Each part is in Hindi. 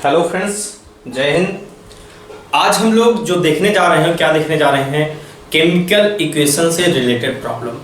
हेलो फ्रेंड्स, जय हिंद। आज हम लोग जो देखने जा रहे हैं, क्या देखने जा रहे हैं, केमिकल इक्वेशन से रिलेटेड प्रॉब्लम।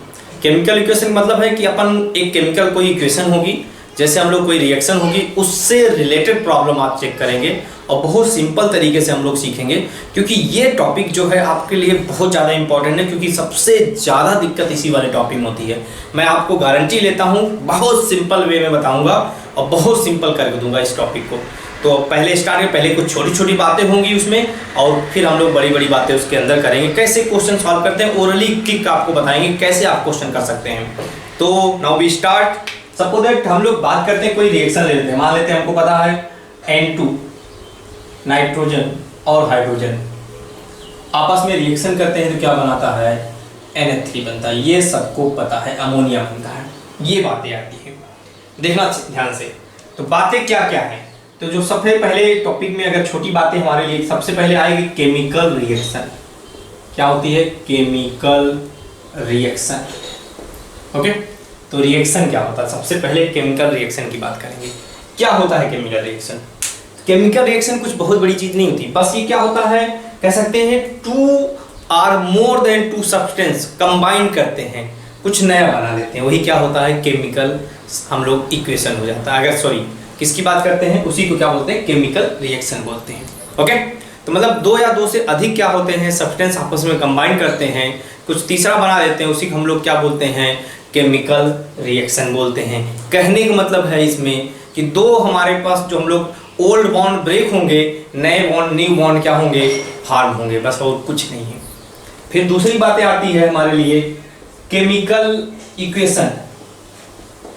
केमिकल इक्वेशन मतलब है कि अपन एक केमिकल कोई इक्वेशन होगी, जैसे हम लोग कोई रिएक्शन होगी, उससे रिलेटेड प्रॉब्लम आप चेक करेंगे और बहुत सिंपल तरीके से हम लोग सीखेंगे, क्योंकि ये टॉपिक जो है आपके लिए बहुत ज़्यादा इंपॉर्टेंट है, क्योंकि सबसे ज़्यादा दिक्कत इसी वाले टॉपिक में होती है। मैं आपको गारंटी लेता हूँ, बहुत सिंपल वे में बताऊँगा और बहुत सिंपल करके दूंगा इस टॉपिक को। तो पहले स्टार्ट में पहले कुछ छोटी छोटी बातें होंगी उसमें, और फिर हम लोग बड़ी बड़ी बातें उसके अंदर करेंगे। कैसे क्वेश्चन सॉल्व करते हैं, ओरली किक आपको बताएंगे कैसे आप क्वेश्चन कर सकते हैं। तो now we start. Suppose that हम लोग बात करते हैं, कोई रिएक्शन ले लेते हैं। मान लेते हैं हमको पता है N2 नाइट्रोजन और हाइड्रोजन आपस में रिएक्शन करते हैं तो क्या बनाता है, NH3 बनता है। ये सबको पता है, अमोनिया बनता है। ये बातें आती है, देखना ध्यान से। तो बातें क्या क्या है, तो जो सबसे पहले टॉपिक में अगर छोटी बातें हमारे लिए सबसे पहले आएगी केमिकल रिएक्शन। क्या होती है केमिकल रिएक्शन? ओके, तो रिएक्शन क्या होता है, सबसे पहले केमिकल रिएक्शन की बात करेंगे। क्या होता है केमिकल रिएक्शन? केमिकल रिएक्शन कुछ बहुत बड़ी चीज नहीं होती, बस ये क्या होता है, कह सकते हैं two or more than two substance combine करते हैं, कुछ नया बना लेते हैं, वही क्या होता है केमिकल हम लोग इक्वेशन हो जाता है। अगर सॉरी किसकी बात करते हैं, उसी को क्या बोलते हैं, केमिकल रिएक्शन बोलते हैं। ओके, तो मतलब दो या दो से अधिक क्या होते हैं, सब्सटेंस आपस में कंबाइन करते हैं, कुछ तीसरा बना देते हैं, उसी को हम लोग क्या बोलते हैं, केमिकल रिएक्शन बोलते हैं। कहने का मतलब है इसमें कि दो हमारे पास जो हम लोग ओल्ड बॉन्ड ब्रेक होंगे, नए बॉन्ड न्यू बॉन्ड क्या होंगे, फॉर्म होंगे, बस और कुछ नहीं है। फिर दूसरी बातें आती है हमारे लिए केमिकल इक्वेशन।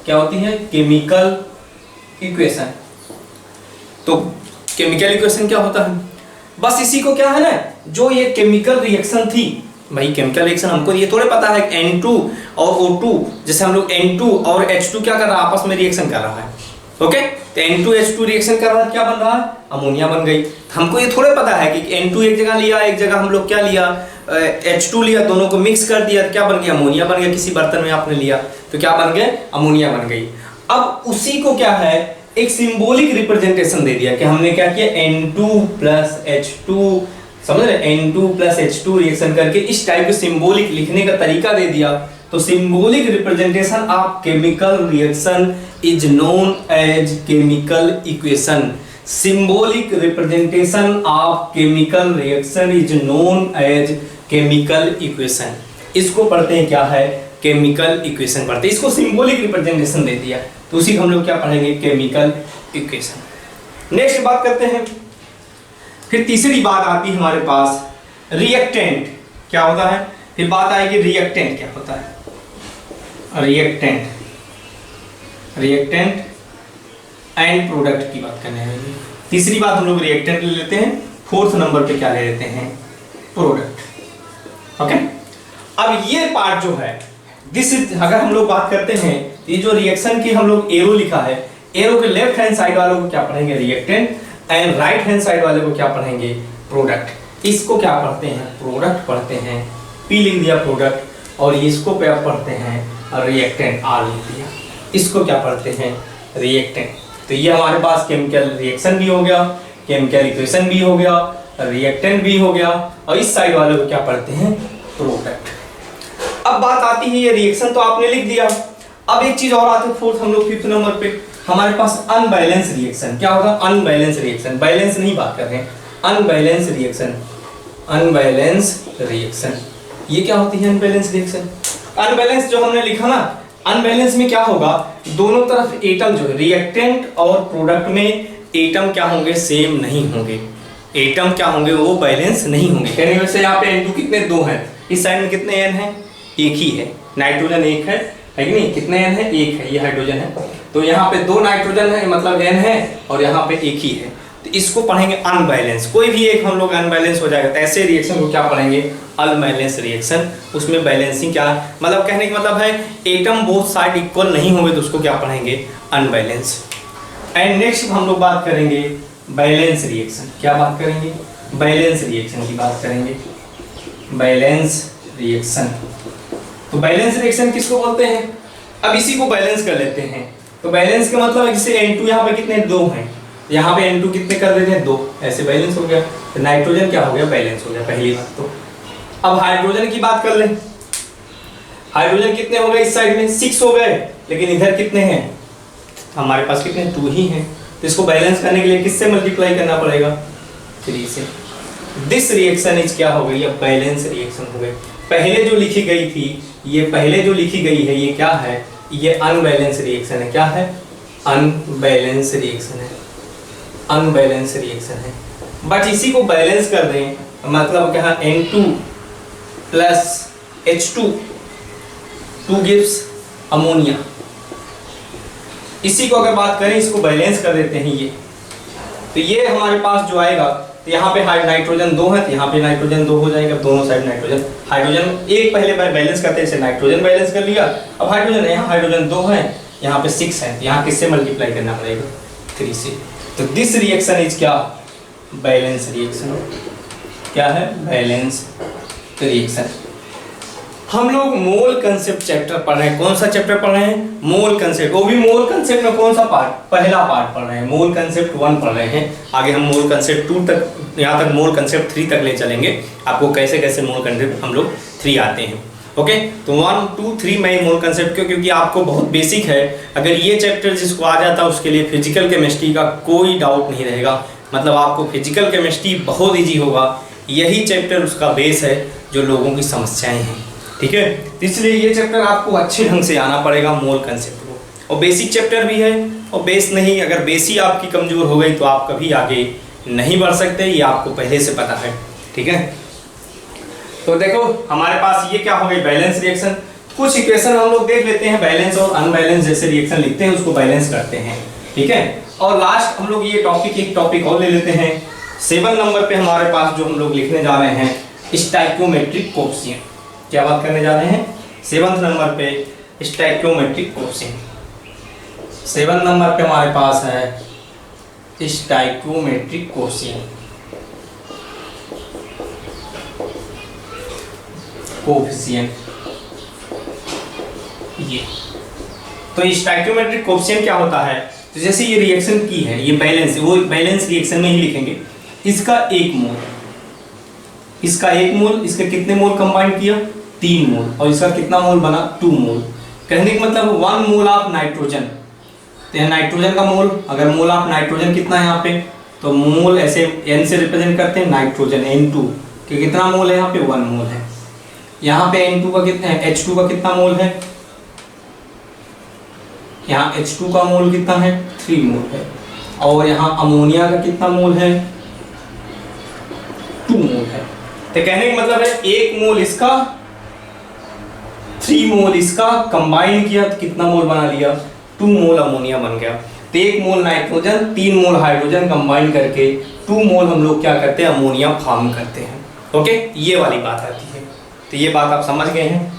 क्या होती है केमिकल इक्वेशन? तो केमिकल इक्वेशन क्या होता है, बस इसी को क्या है ना, जो ये केमिकल रिएक्शन थी, भाई केमिकल रिएक्शन हमको ये थोड़े पता है N2 और O2, जैसे हम लोग N2 और H2 क्या कर रहा है, आपस में रिएक्शन कर रहा है। ओके, तो N2H2 रिएक्शन कर रहा है, क्या बन रहा है, अमोनिया बन गई। हमको ये थोड़े पता है कि N2 एक जगह लिया, एक जगह हम लोग क्या लिया, H2 लिया, दोनों को मिक्स कर दिया, क्या बन गया, अमोनिया बन गया। किसी बर्तन में आपने लिया तो क्या बन गया, अमोनिया बन गई। अब उसी को क्या है, एक सिंबॉलिक रिप्रेजेंटेशन दे दिया कि हमने क्या किया, N2 प्लस H2, समझ रहे, N2 प्लस H2 रिएक्शन करके इस टाइप के सिंबॉलिक लिखने का तरीका दे दिया। तो symbolic representation of chemical reaction is known as chemical equation. Symbolic representation of chemical reaction is known as chemical equation. इसको पढ़ते हैं क्या है, केमिकल इक्वेशन पढ़ते हैं। इसको सिंबॉलिक रिप्रेजेंटेशन दे दिया, तो उसी को हम लोग क्या पढ़ेंगे, केमिकल इक्वेशन। नेक्स्ट बात करते हैं, फिर तीसरी बात आती है हमारे पास रिएक्टेंट। क्या होता है, फिर बात आएगी रिएक्टेंट क्या होता है, रिएक्टेंट, रिएक्टेंट एंड प्रोडक्ट की बात करने वाली। तीसरी बात हम लोग रिएक्टेंट ले लेते हैं, फोर्थ नंबर पे क्या ले लेते हैं, प्रोडक्ट। ओके, अब ये पार्ट जो है दिस इज, अगर हम लोग बात करते हैं, ये जो रिएक्शन की हम लोग एरो लिखा है, एरो के लेफ्ट हैंड साइड वालों को क्या पढ़ेंगे, reactant, and right hand side वाले को क्या पढ़ेंगे, प्रोडक्ट। इसको क्या पढ़ते हैं, प्रोडक्ट पढ़ते हैं, पी लिख दिया प्रोडक्ट, और इसको क्या पढ़ते हैं, रिएक्टेंट, आर लिख दिया। इसको क्या पढ़ते हैं, रिएक्टेंट। तो ये हमारे पास केमिकल रिएक्शन भी हो गया, केमिकल इक्वेशन भी हो गया, रिएक्टेंट भी हो गया, और इस साइड वाले को क्या पढ़ते हैं, प्रोडक्ट। अब बात आती है ये रिएक्शन तो आपने लिख दिया। अब एक चीज और आती है फोर्थ, हम लोग फिफ्थ नंबर पे हमारे पास अनबैलेंस रिएक्शन। क्या होगा, अनबैलेंस रिएक्शन, बैलेंस नहीं बात कर रहे हैं, अनबैलेंस रिएक्शन, अनबैलेंस रिएक्शन। ये क्या होती है अनबैलेंस रिएक्शन? अनबैलेंस जो हमने लिखा ना, अनबैलेंस में क्या होगा, दोनों तरफ एटम जो है रिएक्टेंट और प्रोडक्ट में एटम क्या होंगे, सेम नहीं होंगे। एटम क्या होंगे, वो बैलेंस नहीं होंगे। कहने वैसे यहाँ पे N2 कितने, दो हैं, इस साइड में कितने N है, एक ही है, नाइट्रोजन एक है कि नहीं, कितने N है, एक है, ये हाइड्रोजन है। तो यहाँ पे दो नाइट्रोजन है, मतलब N है, और यहाँ पे एक ही है। तो इसको पढ़ेंगे अनबैलेंस। कोई भी एक हम लोग अनबैलेंस हो जाएगा, तो ऐसे रिएक्शन को क्या पढ़ेंगे, अनबैलेंस रिएक्शन। उसमें बैलेंसिंग क्या, मतलब कहने का मतलब है एटम बोथ साइड इक्वल नहीं होंगे, तो उसको क्या पढ़ेंगे, अनबैलेंस। एंड नेक्स्ट हम लोग बात करेंगे बैलेंस रिएक्शन। क्या बात करेंगे, बैलेंस रिएक्शन की बात करेंगे, बैलेंस रिएक्शन। तो बैलेंस रिएक्शन किसको बोलते हैं, अब इसी को बैलेंस कर लेते हैं। तो बैलेंस का मतलब है जैसे N2 यहाँ पे कितने, दो हैं, यहाँ पे N2 कितने कर देते हैं 2, ऐसे बैलेंस हो गया। तो नाइट्रोजन क्या हो गया, बैलेंस हो गया पहली बात तो। अब हाइड्रोजन की बात कर लें, हाइड्रोजन कितने हो गए इस साइड में 6 हो गए, लेकिन इधर कितने हैं हमारे पास, कितने 2 ही हैं। तो इसको बैलेंस करने के लिए किससे मल्टीप्लाई करना पड़ेगा, 3 से। दिस रिएक्शन इज क्या हो गई, अब बैलेंस रिएक्शन हो गई। पहले जो लिखी गई थी, ये पहले जो लिखी गई है ये क्या है, ये अनबैलेंस रिएक्शन है। क्या है, अनबैलेंस रिएक्शन है, अनबैलेंस रिएक्शन है। बट इसी को बैलेंस कर दें, मतलब क्या, N2 plus H2 2 gives ammonia. इसी को अगर बात करें, इसको बैलेंस कर देते हैं ये, तो ये हमारे पास जो आएगा, तो यहाँ पे नाइट्रोजन 2 है, तो यहाँ पे नाइट्रोजन 2 हो जाएगा, दोनों साइड नाइट्रोजन। हाइड्रोजन एक पहले बैलेंस करते हैं, इसे नाइट्रोजन बैलेंस कर लिया। अब हाइड्रोजन, यहाँ हाइड्रोजन 2 है, यहाँ पे 6 है, यहाँ किससे मल्टीप्लाई करना पड़ेगा, 3 से। तो दिस रिएक्शन इज क्या, बैलेंस रिएक्शन। क्या है, बैलेंस रिएक्शन। हम लोग मोल कंसेप्ट चैप्टर पढ़ रहे हैं। कौन सा चैप्टर पढ़ रहे हैं, मोल कंसेप्ट। वो भी मोल कंसेप्ट में कौन सा पार्ट, पहला पार्ट पढ़ रहे हैं। मोल कंसेप्ट 1 पढ़ रहे हैं, आगे हम मोल कंसेप्ट 2 तक, यहाँ तक मोल कंसेप्ट 3 तक ले चलेंगे। आपको कैसे कैसे मोल कंसेप्ट हम लोग 3 आते हैं। ओके, तो 1 2 3 में मोल कंसेप्ट क्यों, क्योंकि आपको बहुत बेसिक है। अगर ये चैप्टर जिसको आ जाता है उसके लिए फिजिकल केमिस्ट्री का कोई डाउट नहीं रहेगा। मतलब आपको फिजिकल केमिस्ट्री बहुत ईजी होगा। यही चैप्टर उसका बेस है जो लोगों की समस्याएं हैं, ठीक है। इसलिए ये चैप्टर आपको अच्छे ढंग से आना पड़ेगा, मोल कंसेप्ट को। और बेसिक चैप्टर भी है, और बेस नहीं, अगर बेस ही आपकी कमजोर हो गई तो आप कभी आगे नहीं बढ़ सकते, ये आपको पहले से पता है, ठीक है। तो देखो हमारे पास ये क्या हो गई, बैलेंस रिएक्शन। कुछ इक्वेशन हम लोग देख लेते हैं, बैलेंस और अनबैलेंस जैसे रिएक्शन लिखते हैं उसको बैलेंस करते हैं, ठीक है। और लास्ट हम लोग ये टॉपिक, एक टॉपिक और ले लेते हैं। 7 नंबर पे हमारे पास जो हम लोग लिखने जा रहे हैं, स्टोइकियोमेट्रिक कोएफिशिएंट। क्या बात करने जा रहे हैं, 7 नंबर पे स्टोइकियोमेट्रिक कोएफिशिएंट। 7 नंबर पे हमारे पास है स्टोइकियोमेट्रिक कोएफिशिएंट, कोएफिशिएंट ये। तो स्टोइकियोमेट्रिक कोएफिशिएंट क्या होता है, तो जैसे ये रिएक्शन की है, ये बैलेंस, वो बैलेंस रिएक्शन में ही लिखेंगे। इसका 1 मोल, इसका 1 मोल, इसके कितने मोल कंबाइन किया, 3 मोल, और इसका कितना मोल बना, 2 मोल। कहने का मतलब 1 मोल ऑफ नाइट्रोजन, तो नाइट्रोजन का मोल, अगर मोल ऑफ नाइट्रोजन कितना है यहाँ पे, तो मोल ऐसे n से रिप्रेजेंट करते हैं, नाइट्रोजन N2 कि कितना मोल है, यहाँ पे 1 मोल है। यहाँ पे N2 का कितना है, H2 का कितना मोल है, यहाँ H2 का मोल कितना है, 3 मोल है। और यहाँ अमोनिया का कितना मोल है, 2 मोल है। तो कहने का मतलब है 1 मोल इसका, 3 मोल इसका, कंबाइन किया तो कितना मोल बना लिया, 2 मोल अमोनिया बन गया। तो 1 मोल नाइट्रोजन, 3 मोल हाइड्रोजन कंबाइन करके 2 मोल हम लोग क्या करते हैं, अमोनिया फॉर्म करते हैं। ओके, ये वाली बात आती है। तो ये बात आप समझ गए हैं।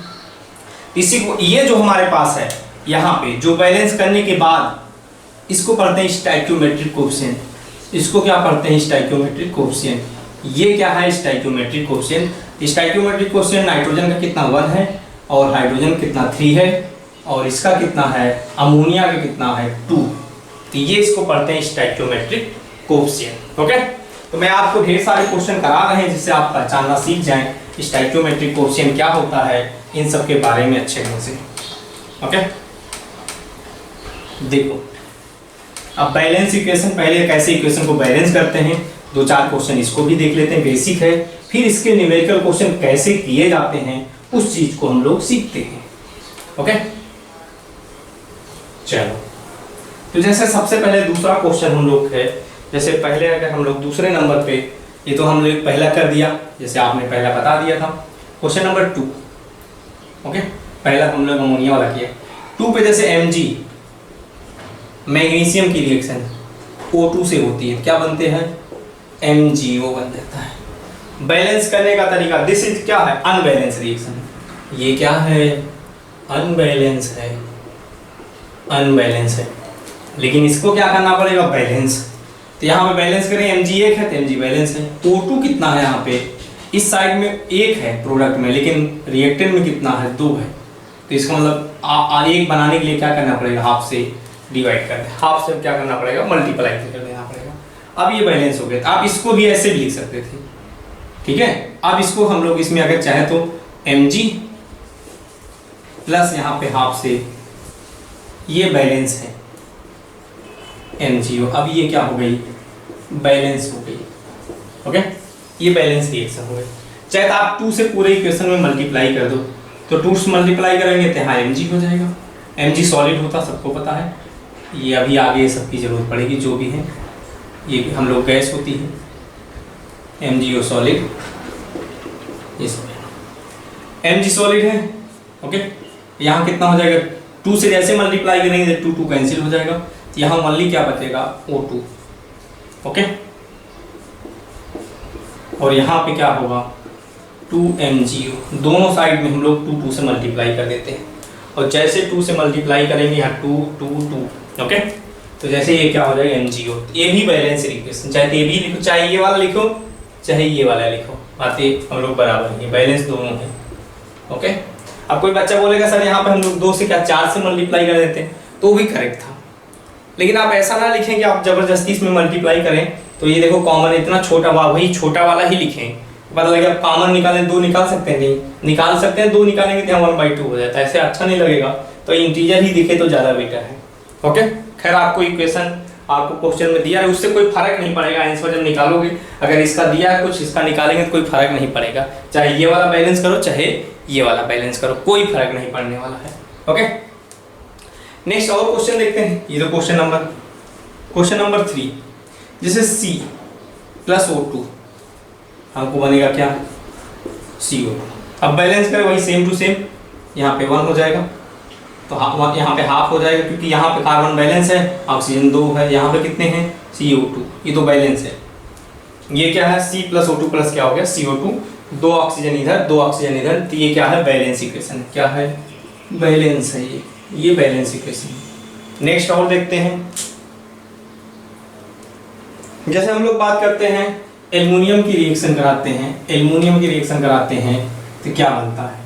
इसी को, ये जो हमारे पास है यहाँ पे, जो बैलेंस करने के बाद इसको पढ़ते हैं स्टोइकियोमेट्रिक कोएफिशिएंट। इसको क्या पढ़ते हैं, स्टोइकियोमेट्रिक कोएफिशिएंट। ये क्या है, stoichiometric coefficient. Stoichiometric coefficient nitrogen का कितना 1 है, और हाइड्रोजन कितना 3 है, और इसका कितना है, अमोनिया का कितना है 2। तो ये इसको पढ़ते हैं स्टोइकियोमेट्रिक कोएफिशिएंट। ओके, तो मैं आपको ढेर सारे क्वेश्चन करा रहे हैं जिससे आप पहचानना सीख जाएं स्टोइकियोमेट्रिक कोएफिशिएंट क्या होता है, इन सब के बारे में अच्छे ढंग से। ओके, देखो अब बैलेंस इक्वेशन, पहले कैसे इक्वेशन को बैलेंस करते हैं, 2-4 क्वेश्चन इसको भी देख लेते हैं, बेसिक है। फिर इसके न्यूमेरिकल क्वेश्चन कैसे किए जाते हैं उस चीज को हम लोग सीखते हैं। ओके, चलो, तो जैसे सबसे पहले दूसरा क्वेश्चन हम लोग है, जैसे पहले अगर हम लोग दूसरे नंबर पे, ये तो हम लोग पहला कर दिया, जैसे आपने पहला बता दिया था। क्वेश्चन नंबर 2, ओके, पहला हम लोग अमोनिया वाला किया। 2 पे जैसे Mg, मैग्नीशियम की रिएक्शन O2 से होती है, क्या बनते हैं, MgO बन जाता है। बैलेंस करने का तरीका, दिस इज क्या है, अनबैलेंस रिएक्शन। ये क्या है, अनबैलेंस है, अनबैलेंस है। लेकिन इसको क्या करना पड़ेगा, बैलेंस। तो यहाँ पे बैलेंस करें, Mg 1 है तो Mg बैलेंस है। O2 कितना है, यहाँ पे इस साइड में 1 है प्रोडक्ट में, लेकिन रिएक्टेंट में कितना है, 2 है। तो इसका मतलब 1 बनाने के लिए क्या करना पड़ेगा, हाफ से डिवाइड कर दे, हाफ से क्या करना पड़ेगा, मल्टीप्लाई कर देना पड़ेगा। अब ये बैलेंस हो गया। आप इसको भी ऐसे भी लिख सकते थे, ठीक है। अब इसको हम लोग इसमें अगर चाहे तो mg प्लस यहाँ पे हाफ से ये बैलेंस है MgO। अब ये क्या हो गई, बैलेंस हो गई, ओके। ये बैलेंस रिएक्शन हो गई। चाहे तो आप 2 से पूरे इक्वेशन में मल्टीप्लाई कर दो, तो 2 से मल्टीप्लाई करेंगे तो यहाँ mg हो जाएगा। mg सॉलिड होता सबको पता है, ये अभी आगे सबकी जरूरत पड़ेगी जो भी है, ये हम लोग गैस होती है MgO सॉलिड, ये सब mg सॉलिड है, ओके। यहाँ कितना हो जाएगा, 2 से जैसे मल्टीप्लाई करेंगे तो 2 कैंसिल हो जाएगा, यहाँ ओनली क्या बचेगा O2, ओके। और यहाँ पे क्या होगा 2MgO। दोनों साइड में हम लोग 2 से मल्टीप्लाई कर देते हैं, और जैसे 2 से मल्टीप्लाई करेंगे यहाँ 2, ओके। तो जैसे ये क्या हो जाएगा MgO। ये भी बैलेंस इक्वेशन, चाहे ये भी लिखो, चाहे ये वाला लिखो, चाहे ये वाला लिखो, बातें हम लोग बराबर है, बैलेंस दोनों है, ओके। अब कोई बच्चा बोलेगा सर यहाँ पे हम लोग 2 से क्या 4 से मल्टीप्लाई कर देते हैं, तो भी करेक्ट था। लेकिन आप ऐसा ना लिखें कि आप जबरदस्ती इसमें मल्टीप्लाई करें। तो ये देखो कॉमन इतना छोटा, वही छोटा वाला ही लिखें, पता लगे आप कॉमन निकालें 2 निकाल सकते हैं, नहीं निकाल सकते हैं, 2 निकालेंगे तो 1/2 हो जाता है, ऐसे अच्छा नहीं लगेगा। तो इंटीजर ही दिखे तो ज़्यादा बेटर है, ओके। खैर आपको इक्वेशन आपको क्वेश्चन में दिया है, उससे कोई फर्क नहीं पड़ेगा आंसर जब निकालोगे। अगर इसका दिया है कुछ, इसका निकालेंगे तो कोई फर्क नहीं पड़ेगा, चाहे ये वाला बैलेंस करो चाहे ये वाला बैलेंस करो, कोई फर्क नहीं पड़ने वाला है, ओके। नेक्स्ट और क्वेश्चन देखते हैं। ये तो क्वेश्चन नंबर 3, जैसे C प्लस O2 हमको बनेगा क्या CO। अब बैलेंस करें वही सेम टू सेम, यहाँ पे 1 हो जाएगा, तो यहाँ पे हाफ हो जाएगा, क्योंकि यहाँ पे कार्बन बैलेंस है, ऑक्सीजन 2 है, यहाँ पे कितने हैं CO2, ये तो बैलेंस है। ये क्या है C प्लस O2 प्लस क्या हो गया CO2, 2 ऑक्सीजन इधर 2 ऑक्सीजन इधर, तो ये क्या है बैलेंस इक्वेशन, क्या है बैलेंस है ये बैलेंस इक्वेशन। नेक्स्ट और देखते हैं, जैसे हम लोग बात करते हैं एल्युमिनियम की रिएक्शन कराते हैं, तो क्या बनता है।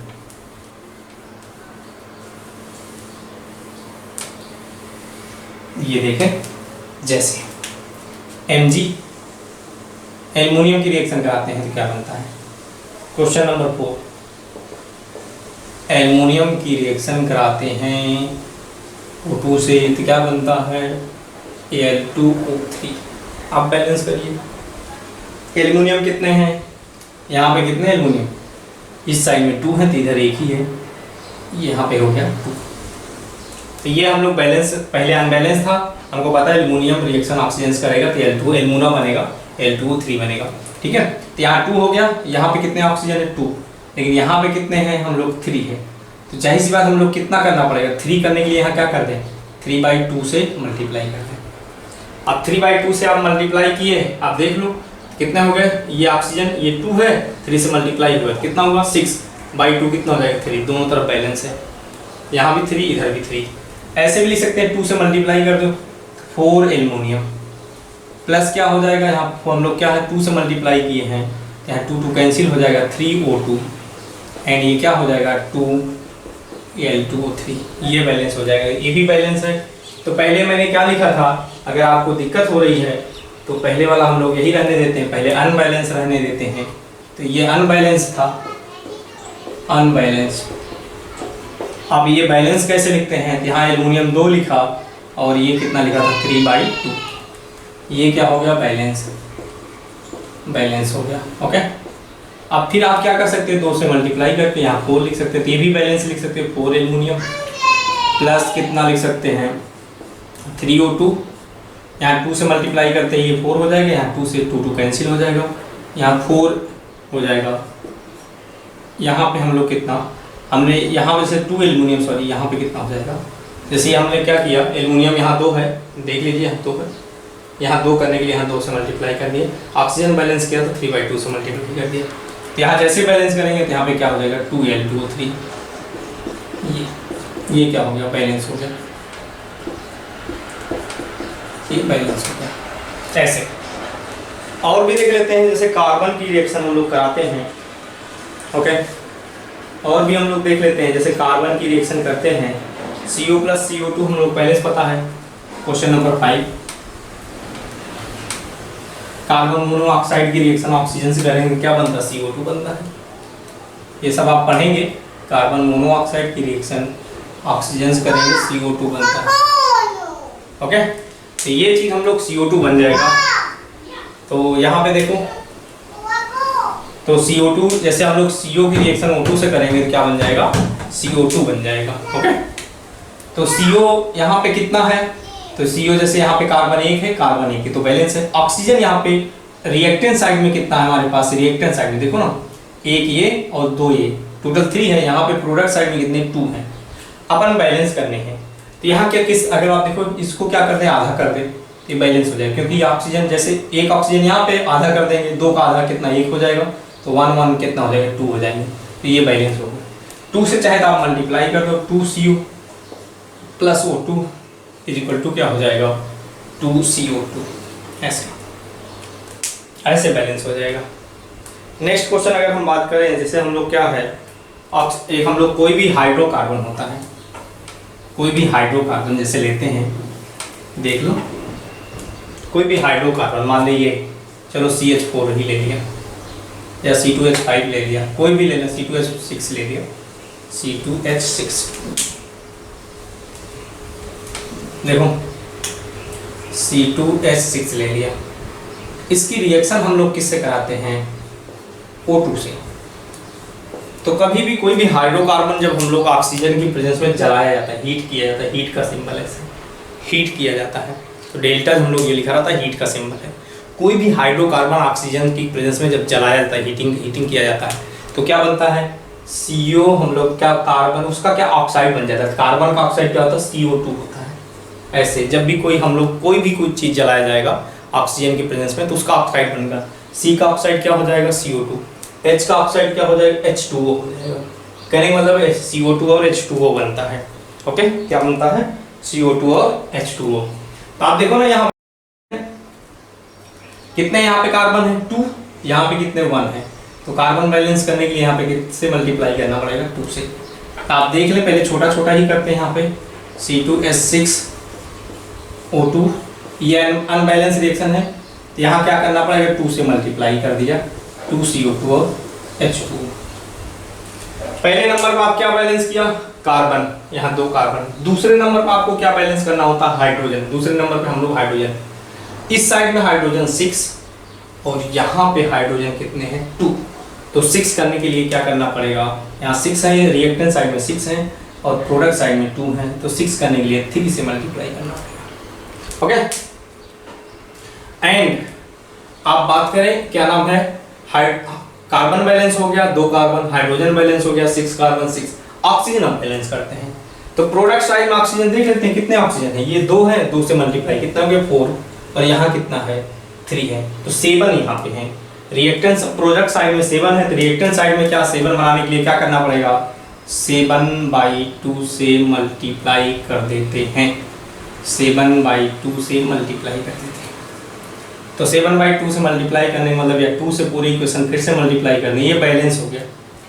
ये देखें, जैसे Mg एल्युमिनियम की रिएक्शन कराते हैं तो क्या बनता है। क्वेश्चन नंबर 4, एल्युमिनियम की रिएक्शन कराते हैं O2 से तो क्या बनता है Al2O3। आप बैलेंस करिए, एल्युमिनियम कितने हैं, यहाँ पे कितने एल्युमिनियम, इस साइड में 2 है तो इधर 1 ही है, यहाँ पे हो गया 2। तो ये हम लोग बैलेंस, पहले अनबैलेंस था, हमको पता है एल्युमिनियम रिएक्शन ऑक्सीजन से करेगा तो Al2 एल्युमिना बनेगा, Al2O3 बनेगा, ठीक है। तो यहाँ 2 हो गया, यहाँ पे कितने ऑक्सीजन है 2, लेकिन यहाँ पे कितने हैं हम लोग 3 है, तो जाहिर सी बात हम लोग कितना करना पड़ेगा, 3 करने के लिए यहाँ क्या कर दें 3/2 से मल्टीप्लाई कर दें। अब 3/2 से आप मल्टीप्लाई किए, आप देख लो कितने हो गए, ये ऑक्सीजन ये 2 है, 3 से मल्टीप्लाई हुआ कितना हुआ 6/2 कितना हो जाएगा 3, दोनों तरफ बैलेंस है, यहाँ भी 3 इधर भी 3। ऐसे भी लिख सकते हैं 2 से मल्टीप्लाई कर दो 4 एल्युमिनियम प्लस क्या हो जाएगा, यहाँ हम लोग क्या है 2 से मल्टीप्लाई किए हैं, यहाँ 2 कैंसिल हो जाएगा 3O2 एंड ये क्या हो जाएगा 2Al2O3, ये बैलेंस हो जाएगा, ये भी बैलेंस है। तो पहले मैंने क्या लिखा था, अगर आपको दिक्कत हो रही है तो पहले वाला हम लोग यही रहने देते हैं, पहले अनबैलेंस रहने देते हैं। तो ये अनबैलेंस था, अनबैलेंस। अब ये बैलेंस कैसे लिखते हैं, यहाँ एल्युमिनियम 2 लिखा और ये कितना लिखा था 3/2, ये क्या हो गया बैलेंस, बैलेंस हो गया, ओके। अब फिर आप क्या कर सकते हैं 2 से मल्टीप्लाई करके यहाँ 4 लिख सकते हैं, तो ये भी बैलेंस लिख सकते हैं 4 एल्युमिनियम प्लस कितना लिख सकते हैं 3O2, यहाँ 2 से मल्टीप्लाई करते हैं ये 4 हो जाएगा, यहाँ 2 से 2 कैंसिल हो जाएगा, यहाँ 4 हो जाएगा, यहाँ पे हम लोग कितना हमने यहाँ वैसे 2 एल्युमिनियम सॉरी यहाँ पे कितना हो जाएगा, जैसे हमने क्या किया एल्युमिनियम यहाँ 2 है, देख लीजिए यहाँ 2 है, यहाँ 2 करने के लिए यहाँ 2 से मल्टीप्लाई कर दिए, ऑक्सीजन बैलेंस किया तो 3/2 से मल्टीप्लाई कर दिया, तो यहाँ जैसे बैलेंस करेंगे तो यहाँ पे क्या हो जाएगा 2Al2O3, ये क्या हो गया बैलेंस हो गया, ये बैलेंस हो गया। ऐसे और भी देख लेते हैं, जैसे कार्बन की रिएक्शन हम लोग कराते हैं, ओके। और भी हम लोग देख लेते हैं, जैसे कार्बन की रिएक्शन करते हैं CO प्लस CO2 हम लोग पहले से पता है, क्वेश्चन नंबर 5। कार्बन मोनोऑक्साइड की रिएक्शन ऑक्सीजन से करेंगे क्या बनता है, CO2 बनता है। ये सब आप पढ़ेंगे, कार्बन मोनोऑक्साइड की रिएक्शन ऑक्सीजन से करेंगे CO2 बनता है। ओके, तो ये चीज हम लोग CO2 बन जाएगा। तो यहाँ पे देखो, तो CO2 जैसे हम लोग CO की रिएक्शन O2 से करेंगे तो क्या बन जाएगा, CO2 बन जाएगा। ओके, तो CO यहाँ पे कितना है, तो CO जैसे यहाँ पे कार्बन 1 है, कार्बन 1 तो बैलेंस है। ऑक्सीजन यहाँ पे रिएक्टेंट साइड में कितना है हमारे पास, रिएक्टेंट साइड में देखो ना, 1 ये और 2 ये, टोटल 3 है। यहाँ पे प्रोडक्ट साइड में कितने 2 हैं, अपन बैलेंस करने हैं। तो यहाँ क्या किस, अगर आप देखो इसको क्या करते हैं, आधा कर दे, ये बैलेंस हो जाएगा। क्योंकि ऑक्सीजन जैसे एक ऑक्सीजन यहाँ पे आधा कर देंगे, 2 का आधा कितना 1 हो जाएगा, तो 1 1 कितना हो जाएगा 2 हो जाएंगे, तो ये बैलेंस हो गया। 2 से चाहे तो आप मल्टीप्लाई कर दो, 2CO plus O2 is equal to क्या हो जाएगा 2CO2, ऐसे बैलेंस हो जाएगा। नेक्स्ट क्वेश्चन अगर हम बात करें, जैसे हम लोग क्या है, एक हम लोग कोई भी हाइड्रोकार्बन होता है, कोई भी हाइड्रोकार्बन जैसे लेते हैं, देख लो कोई भी हाइड्रोकार्बन, मान लीजिए चलो CH4 ही ले लिया या C2H5 ले लिया, कोई भी ले लिया, C2H6 ले लिया, C2H6 देखो C2H6 ले लिया। इसकी रिएक्शन हम लोग किससे कराते हैं, O2 से। तो कभी भी कोई भी हाइड्रोकार्बन जब हम लोग ऑक्सीजन की प्रेजेंस में जलाया जाता है, हीट किया जाता है, हीट का सिंबल है, हीट किया जाता है, तो डेल्टा हम लोग ये लिखा रहता है, हीट का सिंबल है। कोई भी हाइड्रोकार्बन ऑक्सीजन की प्रेजेंस में जब जलाया जाता है, हीटिंग किया जाता है, तो क्या बनता है, CO हम लोग क्या, कार्बन उसका क्या ऑक्साइड बन जाता है, कार्बन का ऑक्साइड क्या होता है, CO2 होता है। ऐसे जब भी कोई हम लोग कोई भी कोई चीज़ जलाया जाएगा ऑक्सीजन की प्रेजेंस में, तो उसका ऑक्साइड बनेगा, C का ऑक्साइड क्या हो जाएगा CO2, H का ऑक्साइड क्या हो जाएगा H2O हो जाएगा। कहने का मतलब CO2 और H2O बनता है। ओके, क्या बनता है, CO2 और H2O। तो आप देखो ना यहाँ कितने, यहाँ पे कार्बन है 2, यहाँ पे कितने 1 है, तो कार्बन बैलेंस करने के लिए यहाँ पे किससे मल्टीप्लाई करना पड़ेगा 2 से। तो आप देख ले, पहले छोटा छोटा ही करते हैं, यहाँ पे C2H6 O2, ये अनबैलेंस रिएक्शन है, तो यहाँ क्या करना पड़ेगा 2 से मल्टीप्लाई कर दिया, 2CO2 और H2O। पहले नंबर पर आप क्या बैलेंस किया, कार्बन, यहाँ 2 कार्बन। दूसरे नंबर पर आपको क्या बैलेंस करना होता है, हाइड्रोजन। दूसरे नंबर पे हम लोग हाइड्रोजन, इस साइड में हाइड्रोजन 6 और यहाँ पे हाइड्रोजन कितने हैं 2। तो 6 करने के लिए क्या करना पड़ेगा, यहाँ 6 है, रिएक्टेंट साइड में 6 है और प्रोडक्ट साइड में 2 है, तो 6 करने के लिए 3 से मल्टीप्लाई करना पड़ेगा। ओके, एंड आप बात करें क्या नाम है, कार्बन बैलेंस हो गया 2 कार्बन, हाइड्रोजन बैलेंस हो गया 6 कार्बन 6, ऑक्सीजन हम बैलेंस करते हैं। तो प्रोडक्ट साइड में ऑक्सीजन देख लेते हैं कितने ऑक्सीजन है, ये 2 है, 2 से मल्टीप्लाई कितना हो गया 4, और यहाँ कितना है 3 है, तो 7 यहाँ पे है। रिएक्टेंस प्रोडक्ट साइड में 7 है, तो रिएक्टेंट साइड में क्या 7 बनाने के लिए क्या करना पड़ेगा, 7/2 से मल्टीप्लाई कर देते हैं, 7/2 से मल्टीप्लाई कर देते हैं। तो 7/2 से मल्टीप्लाई करने का मतलब, या 2 से पूरी इक्वेशन फिर से मल्टीप्लाई करनी, ये बैलेंस हो गया।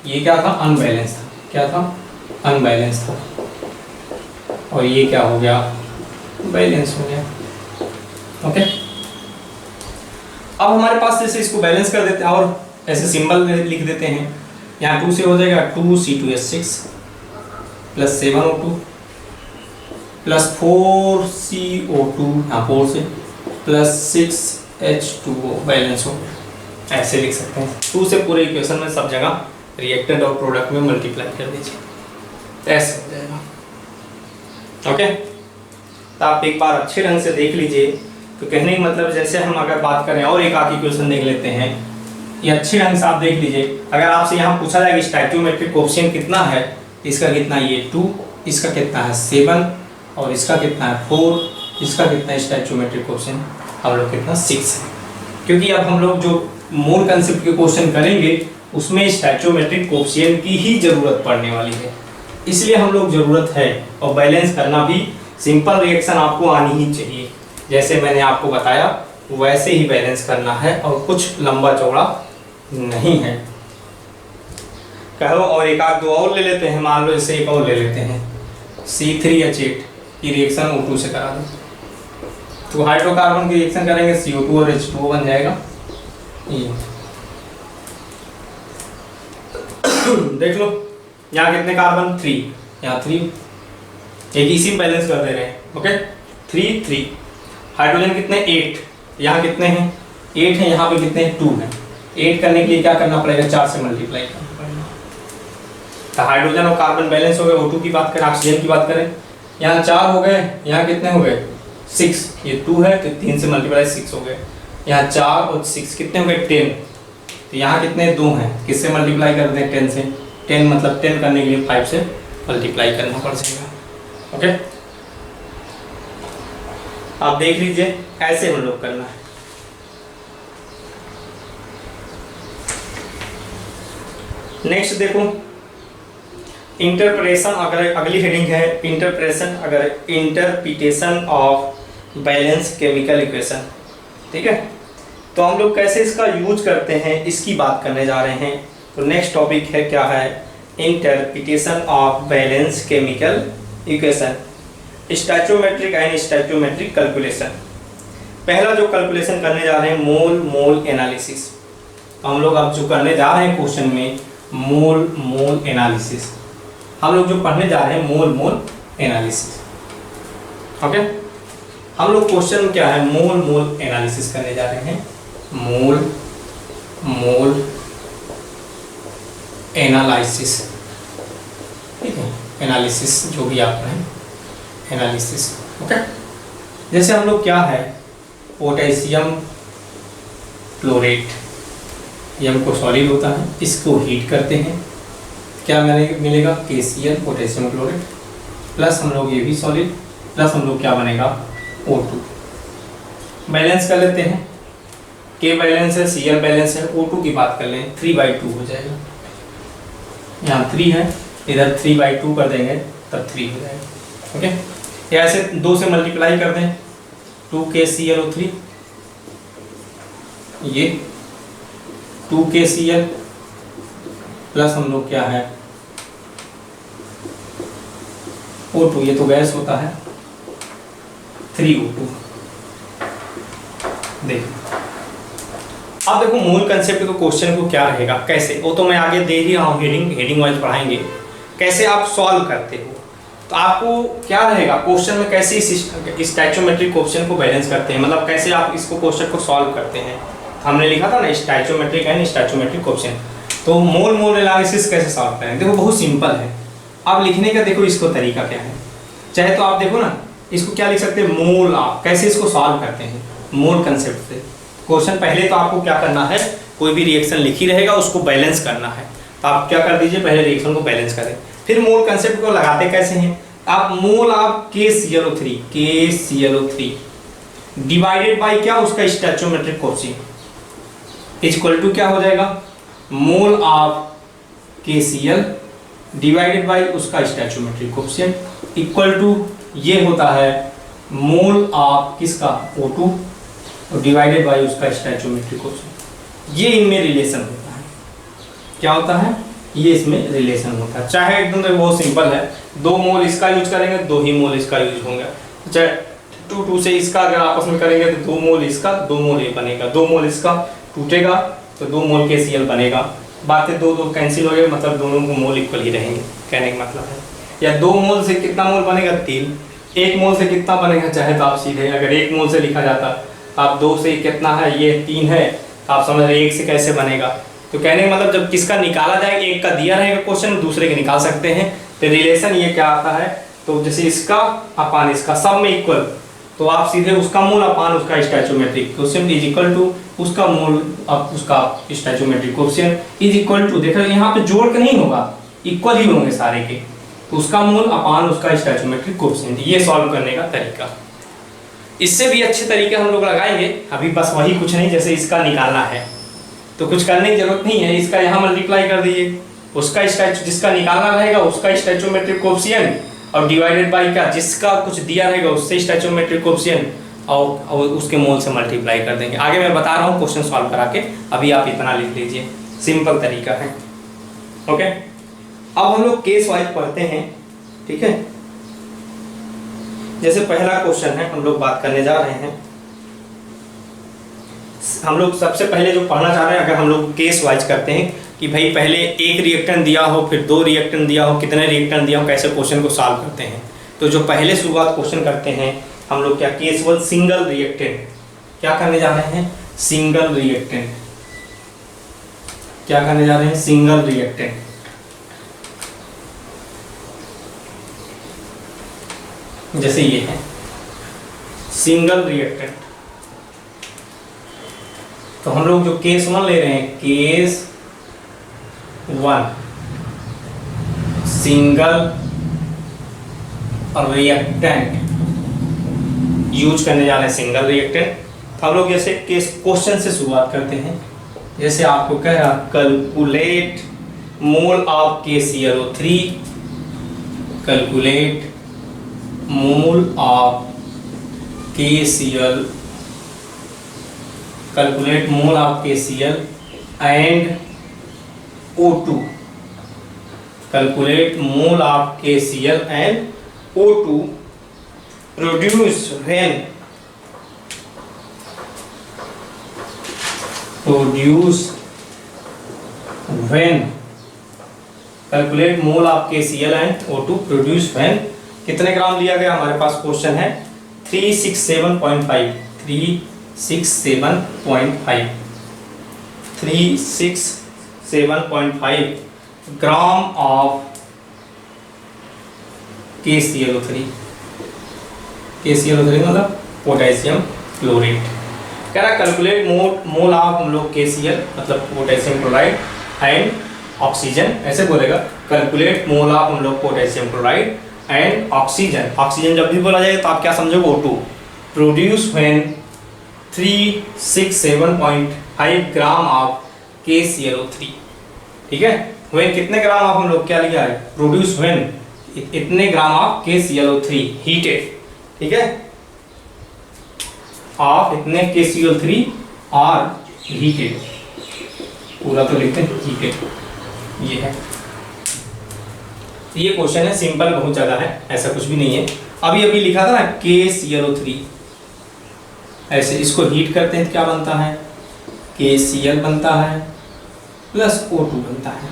ये क्या था, अनबैलेंस था, क्या था, अनबैलेंस था, और ये क्या हो गया, बैलेंस हो गया। ओके, अब हमारे पास जैसे इसको बैलेंस कर देते हैं और ऐसे सिंबल लिख देते हैं, यहाँ 2 से हो जाएगा 2C2H6 plus 7O2 plus 4CO2, यहाँ 4 से प्लस 6H2O, बैलेंस हो गया। ऐसे लिख सकते हैं, 2 से पूरे इक्वेशन में सब जगह रिएक्टेंट और प्रोडक्ट में मल्टीप्लाई कर दीजिए, ऐसे हो जाएगा। ओके, तो आप एक बार अच्छे ढंग से देख लीजिए। तो कहने का मतलब, जैसे हम अगर बात करें और एक आधी क्वेश्चन देख लेते हैं, ये अच्छे ढंग से आप देख लीजिए। अगर आपसे यहाँ पूछा जाए कि स्टैच्यूमेट्रिक कोएफिशिएंट कितना है, इसका कितना ये 2, इसका कितना है 7 और इसका कितना है 4, इसका कितना है स्टैच्यूमेट्रिक कोएफिशिएंट हम लोग कितना 6 है। क्योंकि अब हम लोग जो मूल कंसेप्ट के क्वेश्चन करेंगे उसमें स्टैच्यूमेट्रिक कोएफिशिएंट की ही जरूरत पड़ने वाली है, इसलिए हम लोग जरूरत है। और बैलेंस करना भी, सिंपल रिएक्शन आपको आनी ही चाहिए, जैसे मैंने आपको बताया वैसे ही बैलेंस करना है और कुछ लंबा चौड़ा नहीं है। कहो और एक आध 2 और ले लेते हैं, मान लो इसे एक और ले लेते हैं, C3H8 की रिएक्शन O2 से करा दो। तो हाइड्रोकार्बन की रिएक्शन करेंगे CO2 और H2O बन जाएगा ये। देख लो यहाँ कितने कार्बन 3, यहाँ 3, एक इसी में बैलेंस कर दे रहे हैं। ओके 3 3। हाइड्रोजन कितने 8, यहाँ कितने हैं 8 हैं, यहाँ पे कितने हैं 2 हैं। 8 करने के लिए क्या करना पड़ेगा 4 से मल्टीप्लाई करना पड़ेगा। तो हाइड्रोजन और कार्बन बैलेंस हो गए। O2 की बात करें, ऑक्सीजन की बात करें, यहाँ 4 हो गए, यहाँ कितने हो गए 6, ये 2 है तो 3 से मल्टीप्लाई 6 हो गए। यहाँ 4 और 6 कितने हो गए 10, तो यहाँ कितने 2 हैं, किससे मल्टीप्लाई कर दें 10 से। 10 मतलब 10 करने के लिए 5 से मल्टीप्लाई करना पड़ जाएगा। ओके आप देख लीजिए ऐसे हम लोग करना है। नेक्स्ट देखो इंटरप्रेशन, अगर अगली हेडिंग है इंटरप्रेशन, अगर interpretation of balance chemical equation. ठीक है, तो हम लोग कैसे इसका यूज करते हैं इसकी बात करने जा रहे हैं। तो नेक्स्ट टॉपिक है क्या है, interpretation of balance chemical equation, stoichiometric and stoichiometric calculation. पहला जो कैलकुलेशन करने जा रहे हैं मोल मोल एनालिसिस। हम लोग अब जो करने जा रहे हैं क्वेश्चन में मोल मोल एनालिसिस, हम लोग जो पढ़ने जा रहे हैं मोल मोल एनालिसिस। ओके हम लोग क्वेश्चन में क्या है मोल मोल एनालिसिस करने जा रहे हैं। मोल मोल एनालिसिस, ठीक है, एनालिसिस जो भी आप पढ़ें एनालिसिस। ओके जैसे हम लोग क्या है पोटेशियम क्लोरेट, ये हमको सॉलिड होता है, इसको हीट करते हैं, क्या मिलेगा KCl पोटेशियम क्लोरेट, प्लस हम लोग ये भी सॉलिड, प्लस हम लोग क्या बनेगा O2। बैलेंस कर लेते हैं, K बैलेंस है, Cl बैलेंस है, O2 की बात कर लें 3/2 हो जाएगा। यहाँ 3 है, इधर 3/2 कर देंगे तब 3 हो जाएगा। ओके या ऐसे 2 से मल्टीप्लाई कर दें 2KClO3, ये 2KCl प्लस हम लोग क्या है O2, ये तो गैस होता है 3O2। देखो अब देखो मूल कंसेप्ट को क्वेश्चन को क्या रहेगा कैसे, वो तो मैं आगे दे ही रहा हूँ, हेडिंग वाइज पढ़ाएंगे कैसे आप सॉल्व करते हो। तो आपको क्या रहेगा क्वेश्चन में कैसे इस स्टैचोमेट्रिक क्वेश्चन को बैलेंस करते हैं, मतलब कैसे आप इसको क्वेश्चन को सॉल्व करते हैं। हमने लिखा था ना स्टैचोमेट्रिक एंड स्टैचोमेट्रिक क्वेश्चन, तो मोल मोल एनालिसिस कैसे सॉल्व करें। देखो बहुत सिंपल है, आप लिखने का देखो इसको तरीका क्या है। चाहे तो आप देखो ना इसको क्या लिख सकते हैं मोल, आप कैसे इसको सॉल्व करते हैं मोल कंसेप्ट से। क्वेश्चन पहले तो आपको क्या करना है, कोई भी रिएक्शन लिखी रहेगा उसको बैलेंस करना है, तो आप क्या कर दीजिए पहले रिएक्शन को बैलेंस करें, फिर मोल कंसेप्ट को लगाते कैसे हैं आप, मोल आप KClO3 डिवाइडेड बाय क्या उसका स्टैचोमेट्रिक कोएफिशिएंट इक्वल टू क्या हो जाएगा mole of KCl divided by उसका स्टैचोमेट्रिक कोएफिशिएंट इक्वल टू ये होता है मोल ऑफ किसका O2 और डिवाइडेड बाय उसका स्टैचोमेट्रिक कोएफिशिएंट। ये इनमें रिलेशन होता है, क्या होता है ये इसमें रिलेशन होता है। चाहे एकदम तो बहुत सिंपल है, 2 मोल इसका यूज करेंगे 2 ही मोल इसका यूज होंगे, चाहे 2 से इसका अगर आपस में करेंगे तो 2 मोल इसका 2 मोल ये बनेगा, 2 मोल इसका टूटेगा तो 2 मोल KCl बनेगा। बातें 2 कैंसिल हो गए, मतलब दोनों को मोल इक्वल ही रहेंगे, कहने का मतलब है। या 2 मोल से कितना मोल बनेगा 3, 1 मोल से कितना बनेगा, चाहे तो आप सीधे अगर 1 मोल से लिखा जाता आप 2 से कितना है ये 3 है, आप समझ रहे 1 से कैसे बनेगा। तो कहने का मतलब जब किसका निकाला जाए, एक का दिया रहेगा क्वेश्चन दूसरे के निकाल सकते हैं। तो रिलेशन ये क्या आता है, तो जैसे इसका अपान इसका सब में इक्वल, तो आप सीधे उसका मूल अपान उसका stoichiometric coefficient is equal to उसका मूल अब उसका stoichiometric coefficient is equal to, देख रहे यहाँ पे जोड़ के नहीं होगा, इक्वल ही होंगे सारे के, तो उसका मूल अपान उसका स्टैचोमेट्रिक कोएफिशिएंट। ये सॉल्व करने का तरीका, इससे भी अच्छे तरीके हम लोग लगाएंगे। अभी बस वही कुछ नहीं, जैसे इसका निकालना है तो कुछ करने की जरूरत नहीं है, इसका यहाँ मल्टीप्लाई कर दीजिए, उसका जिसका निकालना रहेगा उसका स्टैचोमेट्रिक कोएफिशिएंट और डिवाइडेड बाय क्या जिसका कुछ दिया रहेगा उससे स्टैचोमेट्रिक कोएफिशिएंट और उसके मोल से मल्टीप्लाई कर देंगे। आगे मैं बता रहा हूँ क्वेश्चन सॉल्व करा के, अभी आप इतना लिख लीजिए, सिंपल तरीका है। ओके अब हम लोग केस वाइज पढ़ते हैं, ठीक है। जैसे पहला क्वेश्चन है हम लोग बात करने जा रहे हैं, हम लोग सबसे पहले जो पढ़ना चाह रहे हैं, अगर हम लोग केस वाइज करते हैं कि भाई पहले एक रिएक्टेंट दिया हो, फिर दो रिएक्टेंट दिया हो, कितने रिएक्टेंट दिया हो, कैसे क्वेश्चन को सॉल्व करते हैं। तो जो पहले शुरुआत क्वेश्चन करते हैं हम लोग क्या, केस वन सिंगल रिएक्टेंट, क्या करने जा रहे हैं, सिंगल रिएक्टेंट, क्या करने जा रहे हैं, सिंगल रिएक्टेंट। जैसे ये है सिंगल रिएक्टेंट, तो हम लोग जो केस वन ले रहे हैं, case one single reactant use करने जा रहे हैं, सिंगल रिएक्टेंट। तो हम लोग जैसे केस क्वेश्चन से शुरुआत करते हैं, जैसे आपको कह रहा calculate mole of KClO3, calculate mole of KCl, calculate mole of KCl and O2, calculate mole of KCl and O2 produce when, calculate mole of KCl and O2 produce when, कितने ग्राम लिया गया, हमारे पास क्वेश्चन है 367.5, 367.5 ग्राम ऑफ KClO3, KClO3 मतलब पोटेशियम क्लोराइड। कह रहा कैलकुलेट मोल ऑफ हम लोग KCl मतलब पोटेशियम क्लोराइड एंड ऑक्सीजन, ऐसे बोलेगा, कैलकुलेट मोल ऑफ हम लोग potassium chloride and oxygen. Oxygen जब भी बोला जाएगा तो आप क्या समझोगे, O2 produce when 367.5 gram of KClO3, ठीक है। व्हेन कितने ग्राम ऑफ हम लोग क्या लिया है, प्रोड्यूस व्हेन इतने ग्राम ऑफ KClO3 हीटेड, ठीक है, ऑफ इतने KClO3 आर हीटेड, पूरा तो लिखते हैं हीटेड, ये है। ये क्वेश्चन है, सिंपल बहुत ज्यादा है, ऐसा कुछ भी नहीं है। अभी अभी लिखा था ना KClO3, ऐसे इसको हीट करते हैं तो क्या बनता है, KCl बनता है प्लस O2 बनता है।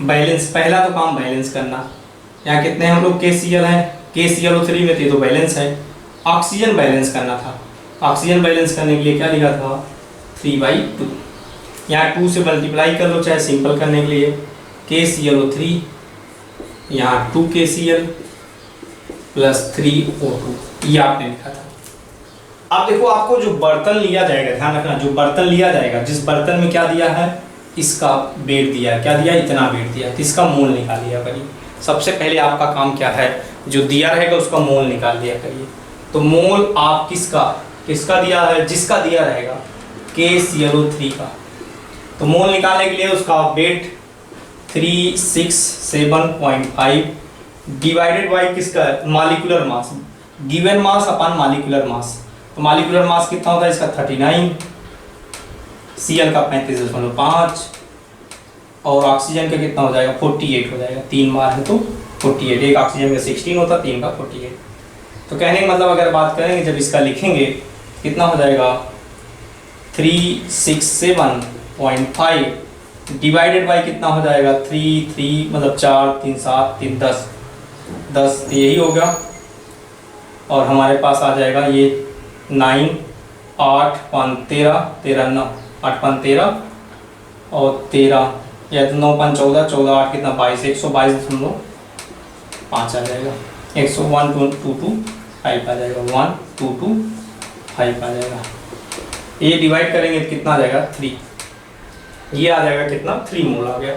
बैलेंस, पहला तो काम बैलेंस करना, यहाँ कितने हम लोग KCl है, KClO3 में थे तो बैलेंस है। ऑक्सीजन बैलेंस करना था, ऑक्सीजन बैलेंस करने के लिए क्या लिखा था, 3/2, यहाँ 2 से मल्टीप्लाई कर लो चाहे सिंपल करने के लिए, KClO3 यहाँ 2 KCl प्लस 3 O2, ये आपने लिखा था। अब देखो आपको जो बर्तन लिया जाएगा, ध्यान रखना, जो बर्तन लिया जाएगा, जिस बर्तन में क्या दिया है, इसका वेट दिया, क्या दिया, इतना वेट दिया, तो इसका मोल निकाल लिया करिए। सबसे पहले आपका काम क्या है, जो दिया रहेगा उसका मोल निकाल लिया करिए। तो मोल आप किसका दिया है, जिसका दिया रहेगा KClO3 का, तो मोल निकालने के लिए उसका वेट 367.5 डिवाइडेड बाई किसका, मॉलिक्यूलर मास, गिवन मास अपन मॉलिक्यूलर मास, तो मॉलिक्यूलर मास कितना होता है इसका 39, Cl का 35.5 और ऑक्सीजन का कितना हो जाएगा 48 हो जाएगा, 3 बार है तो 48, एक ऑक्सीजन का 16 होता, 3 का 48। तो कहने का मतलब अगर बात करेंगे जब इसका लिखेंगे कितना हो जाएगा 367.5 डिवाइडेड बाई कितना हो जाएगा 3 मतलब 4 3 7 3 10 यही होगा, और हमारे पास आ जाएगा ये 9 8 5 13 13 9 8 5 13 और 13 या तो 9 5 14 14 8 कितना 22 122.5 आ जाएगा, 101.225 आ जाएगा, 1.225 आ जाएगा। ये डिवाइड करेंगे तो कितना आ जाएगा 3, ये आ जाएगा कितना 3 मोल आ गया।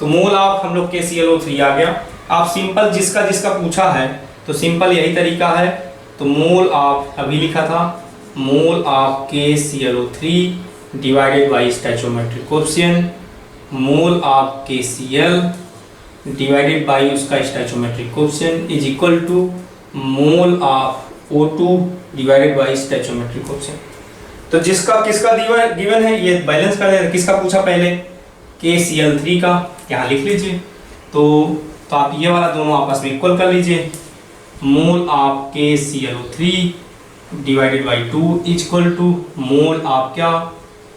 तो मोल ऑफ हम लोग KClO3 आ गया। आप सिंपल जिसका पूछा है तो सिंपल यही तरीका है, तो मोल ऑफ अभी लिखा था, mole of KClO3 divided by stoichiometric coefficient, mole of KCl divided by उसका stoichiometric coefficient is equal to mole of O2 divided by stoichiometric coefficient. तो जिसका किसका गिवन है ये बैलेंस कर दें, किसका पूछा पहले KCl3 का, यहाँ लिख लीजिए। तो आप ये वाला दोनों आपस में इक्वल कर लीजिए, mole of KClO3 divided by 2 equal to mole of क्या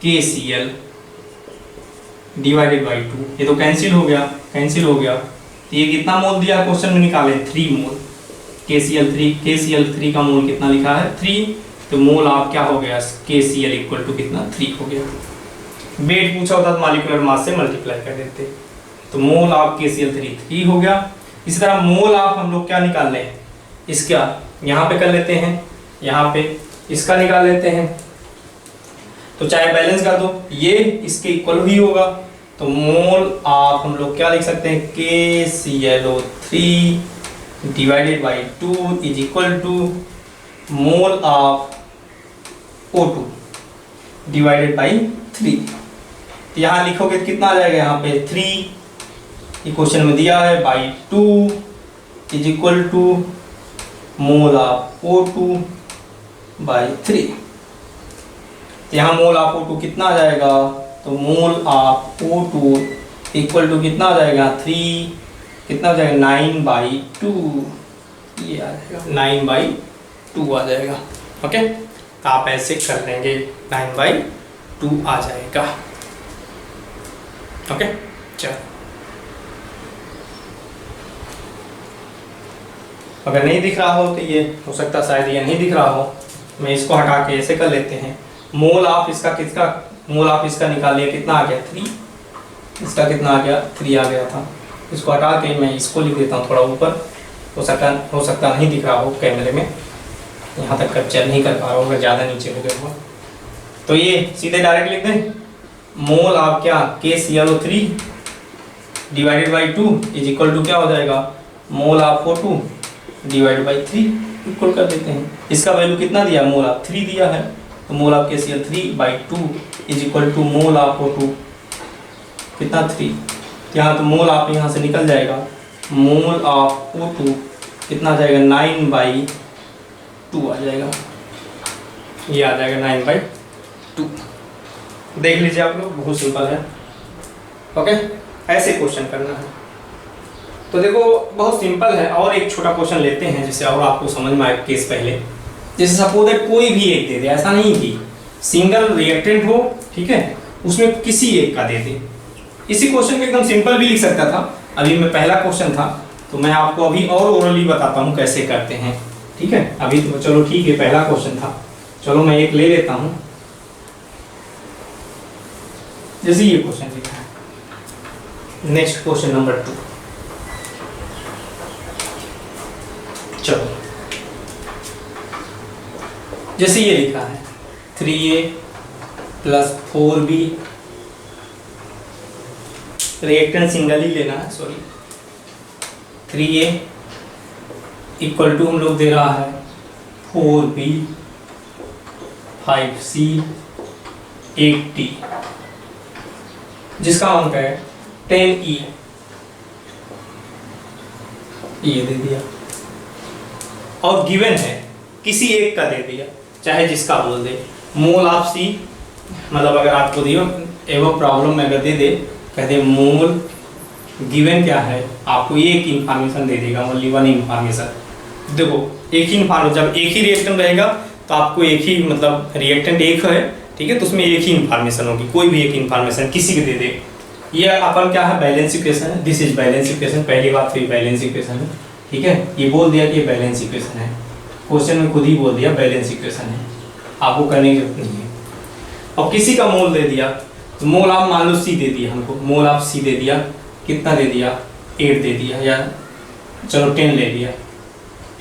KCl डिवाइडेड बाई 2। ये तो कैंसिल हो गया, कैंसिल हो गया। तो ये कितना मोल दिया क्वेश्चन में निकाले 3 मोल। KCl3 का मोल कितना लिखा है 3, तो मोल ऑफ क्या हो गया KCl इक्वल टू कितना 3 हो गया। वेट पूछा होता तो मॉलिक्यूलर मास से मल्टीप्लाई कर देते, तो मोल ऑफ KCl3 3 हो गया। इसी तरह मोल ऑफ हम लोग क्या निकाल लें इसका, यहाँ पे कर लेते हैं, यहाँ पे इसका निकाल लेते हैं। तो चाहे बैलेंस कर दो, ये इसके इक्वल ही होगा। तो मोल ऑफ हम लोग क्या लिख सकते हैं KClO3 divided by 2 is equal to mole of O2 divided by 3। तो यहाँ लिखोगे कितना आ जाएगा, यहाँ पे 3 क्वेश्चन में दिया है by 2 is equal to mole of O2 by 3। यहाँ मोल ऑफ O2 कितना आ जाएगा, तो mole of O2 equal to कितना आ जाएगा 3, कितना हो जाएगा 9/2, ये आ जाएगा 9/2 आ जाएगा। ओके, तो आप ऐसे कर लेंगे 9/2 आ जाएगा। ओके, चलो अगर नहीं दिख रहा हो तो ये हो सकता शायद ये नहीं दिख रहा हो, मैं इसको हटा के ऐसे कर लेते हैं। मोल ऑफ इसका किसका, मोल ऑफ इसका निकालिए कितना आ गया 3, इसका कितना आ गया 3 आ गया था। इसको हटा के मैं इसको लिख देता हूँ थोड़ा ऊपर, हो सकता नहीं दिख रहा हो कैमरे में, यहाँ तक कैप्चर नहीं कर पा रहा हूँ अगर ज़्यादा नीचे हो गया हो। तो ये सीधे डायरेक्ट लिख दें, मोल ऑफ क्या KClO3 divided by 2 is equal to क्या हो जाएगा mole of O2 divided by 3 equal कर देते हैं। इसका वैल्यू कितना दिया, मोल ऑफ 3 दिया है, तो mole of KCl3/2 is equal to mole of O2 कितना 3। यहाँ तो मोल ऑफ यहाँ से निकल जाएगा, मोल ऑफ O2 कितना आ जाएगा 9/2 आ जाएगा, ये आ जाएगा 9/2। देख लीजिए आप लोग, बहुत सिंपल है। ओके, ऐसे क्वेश्चन करना है। तो देखो बहुत सिंपल है। और एक छोटा क्वेश्चन लेते हैं जिससे और आपको समझ में आए केस पहले। जैसे सपोज है कोई भी एक दे दे, ऐसा नहीं कि सिंगल रिएक्टेंट हो, ठीक है, उसमें किसी एक का दे दे। इसी क्वेश्चन को एकदम सिंपल भी लिख सकता था, अभी मैं पहला क्वेश्चन था तो मैं आपको अभी और ओरली बताता हूँ कैसे करते हैं, ठीक है। अभी तो चलो ठीक है, पहला क्वेश्चन था, चलो मैं एक ले लेता हूँ। जैसे ये क्वेश्चन लिखा है, नेक्स्ट क्वेश्चन नंबर 2। चलो जैसे ये लिखा है 3A + 4B, रिएक्टेंट सिंगल ही लेना है, सॉरी। 3A इक्वल टू हम लोग दे रहा है 4B 5C 8D, जिसका अंक है 10E, ये दे दिया। और गिवन है किसी एक का दे दिया, चाहे जिसका बोल दे। मोल ऑफ C, मतलब अगर आपको दियो एवं प्रॉब्लम में अगर दे दे, कह दे मोल गिवन क्या है, आपको एक इंफॉर्मेशन दे देगा, ओनली वन इंफॉर्मेशन। देखो एक ही इंफॉर्मेशन, जब एक ही रिएक्टेंट रहेगा तो आपको एक ही, मतलब रिएक्टेंट एक है, ठीक है, तो उसमें एक ही इंफॉर्मेशन होगी, कोई भी एक इंफॉर्मेशन किसी के दे दे। ये अपन क्या है, बैलेंस इक्वेशन है। This is balance equation. पहली बात तो ये बैलेंस इक्वेशन है, ठीक है। ये बोल दिया कि ये बैलेंस इक्वेशन है, क्वेश्चन में खुद ही बोल दिया बैलेंस इक्वेशन है, आपको करने की जरूरत नहीं है। और किसी का मोल दे दिया, तो मोल ऑफ मान लो C दे दिया हमको, मोल ऑफ C दे दिया, कितना दे दिया 8 दे दिया, या चलो 10 ले लिया,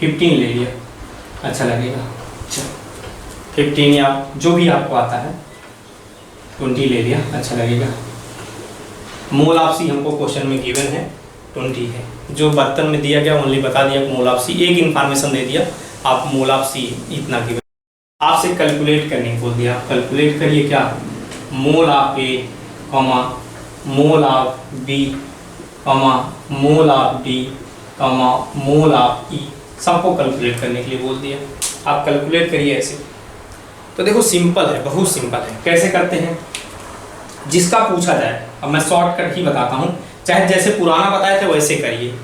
15 ले लिया, अच्छा लगेगा। चलो 15 या जो भी आपको आता है, 20 ले लिया, अच्छा लगेगा। मोल ऑफ C हमको क्वेश्चन में गिवन है 20 है, जो बर्तन में दिया गया ओनली बता दिया मोल ऑफ C, एक इन्फॉर्मेशन दे दिया, आप मोल ऑफ C इतना गिवन। आपसे कैलकुलेट करने को बोल दिया, कैलकुलेट करिए क्या, mole of A, mole of B, mole of D, mole of E, सबको कैलकुलेट करने के लिए बोल दिया। आप कैलकुलेट करिए ऐसे। तो देखो सिंपल है, बहुत सिंपल है। कैसे करते हैं, जिसका पूछा जाए, अब मैं शॉर्टकट ही बताता हूँ, चाहे जैसे पुराना बताए थे वैसे करिए।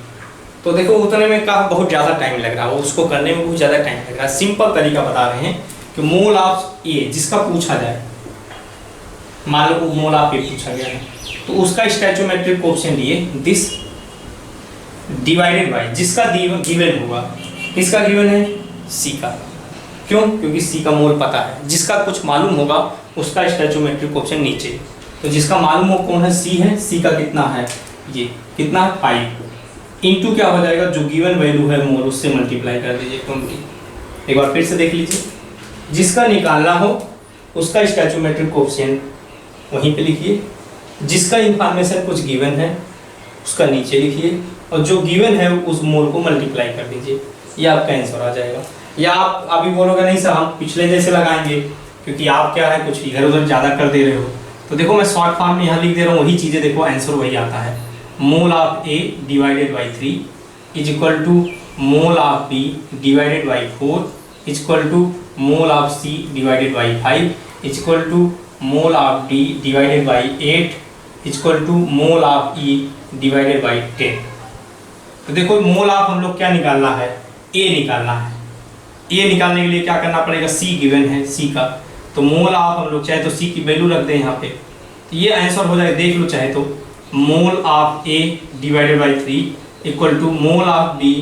तो देखो उतने में का बहुत ज़्यादा टाइम लग रहा है, उसको करने में बहुत ज़्यादा टाइम लग रहा है। सिंपल तरीका बता रहे हैं कि मोल ऑफ ए जिसका पूछा जाए, मान लो मोल ऑफ ए पूछा गया है, तो उसका स्टैचोमेट्रिक कोएफिशिएंट ये दिस डिवाइडेड बाय जिसका गिवन होगा, किसका गिवन है, सी का। क्यों? क्योंकि सी का मोल पता है, जिसका कुछ मालूम होगा उसका स्टैचोमेट्रिक कोएफिशिएंट नीचे। तो जिसका मालूम हो कौन है, सी है, सी का कितना है, ये कितना 5 इंटू क्या हो जाएगा, जो गिवन वैल्यू है मोल उससे मल्टीप्लाई कर दीजिए 20। एक बार फिर से देख लीजिए, जिसका निकालना हो उसका स्टैचोमेट्रिक कोएफिशिएंट वहीं पे लिखिए, जिसका इंफॉर्मेशन कुछ गिवन है उसका नीचे लिखिए, और जो गिवन है उस मोल को मल्टीप्लाई कर दीजिए, ये आपका आंसर आ जाएगा। या आप अभी बोलोगे नहीं सर हम पिछले जैसे लगाएंगे, क्योंकि आप क्या है कुछ इधर उधर ज़्यादा कर दे रहे हो, तो देखो मैं शॉर्ट फॉर्म में यहाँ लिख दे रहा हूँ, वही चीज़ें देखो आंसर वही आता है। Mole of A divided by 3 is equal to mole of B divided by 4 is equal to mole of C divided by 5 is equal to mole of D divided by 8 is equal to mole of E divided by 10। तो देखो मोल ऑफ हम लोग क्या निकालना है, ए निकालना है। ए निकालने के लिए क्या करना पड़ेगा, सी गिवन है सी का, तो मोल ऑफ हम लोग चाहे तो सी की वैल्यू रख दें यहाँ पे, तो ये आंसर हो जाएगा, देख लो चाहे तो mole of A divided by 3 equal to mole of B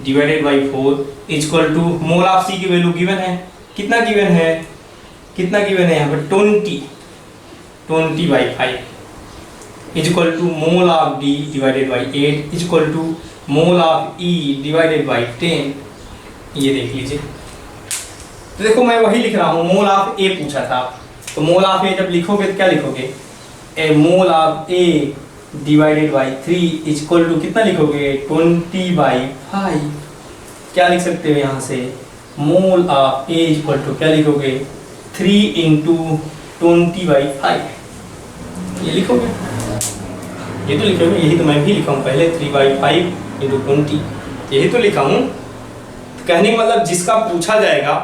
divided by 4 equal to mole of C की वैल्यू गिवन है, कितना गिवन है, कितना गिवन है यहाँ पे 20 by 5 is equal to mole of D divided by 8 is equal to mole of E divided by 10। ये देख लीजिए, तो देखो मैं वही लिख रहा हूँ, मोल ऑफ ए पूछा था, तो मोल ऑफ ए जब लिखोगे तो क्या लिखोगे, A mole of A divided by 3 is equal to कितना लिखोगे 20 बाई 5। क्या लिख सकते हो यहाँ से, mole of A is equal to क्या लिखोगे 3 इंटू 20 बाई 5, ये लिखोगे, ये तो लिखोगे, यही तो मैं भी लिखा हूँ पहले 3 बाई 5 इंटू 20, यही तो लिखा हूँ। कहने का मतलब जिसका पूछा जाएगा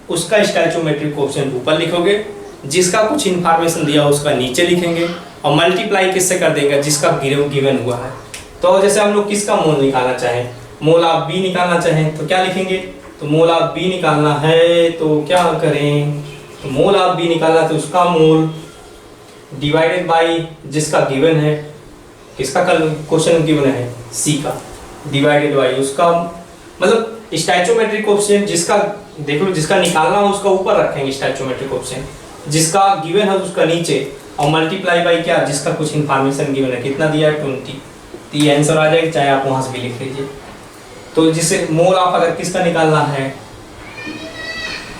उसका स्टैचोमेट्रिक कोएफिशिएंट ऊपर लिखोगे, जिसका कुछ इन्फॉर्मेशन दिया उसका नीचे लिखेंगे, और मल्टीप्लाई किससे कर देंगे, जिसका गिवन हुआ है। तो जैसे हम लोग किसका मोल निकालना चाहें, मोल ऑफ बी निकालना चाहें तो क्या लिखेंगे, तो मोल ऑफ बी निकालना है तो क्या करें, तो मोल ऑफ बी निकालना तो उसका मोल डिवाइडेड बाई जिसका गिवन है, किसका क्वेश्चन गिवन है सी का, डिवाइडेड बाई उसका मतलब स्टैचोमेट्रिक कोएफिशिएंट जिसका देख लो, जिसका निकालना हो उसका ऊपर रखेंगे स्टैचोमेट्रिक कोएफिशिएंट, जिसका गिवन है उसका नीचे, और मल्टीप्लाई बाई क्या, जिसका कुछ इन्फॉर्मेशन गिवन है, कितना दिया है 20, तो ये आंसर आ जाएगा, चाहे आप वहां से भी लिख लीजिए। तो जिसे मोल ऑफ अगर किसका निकालना है,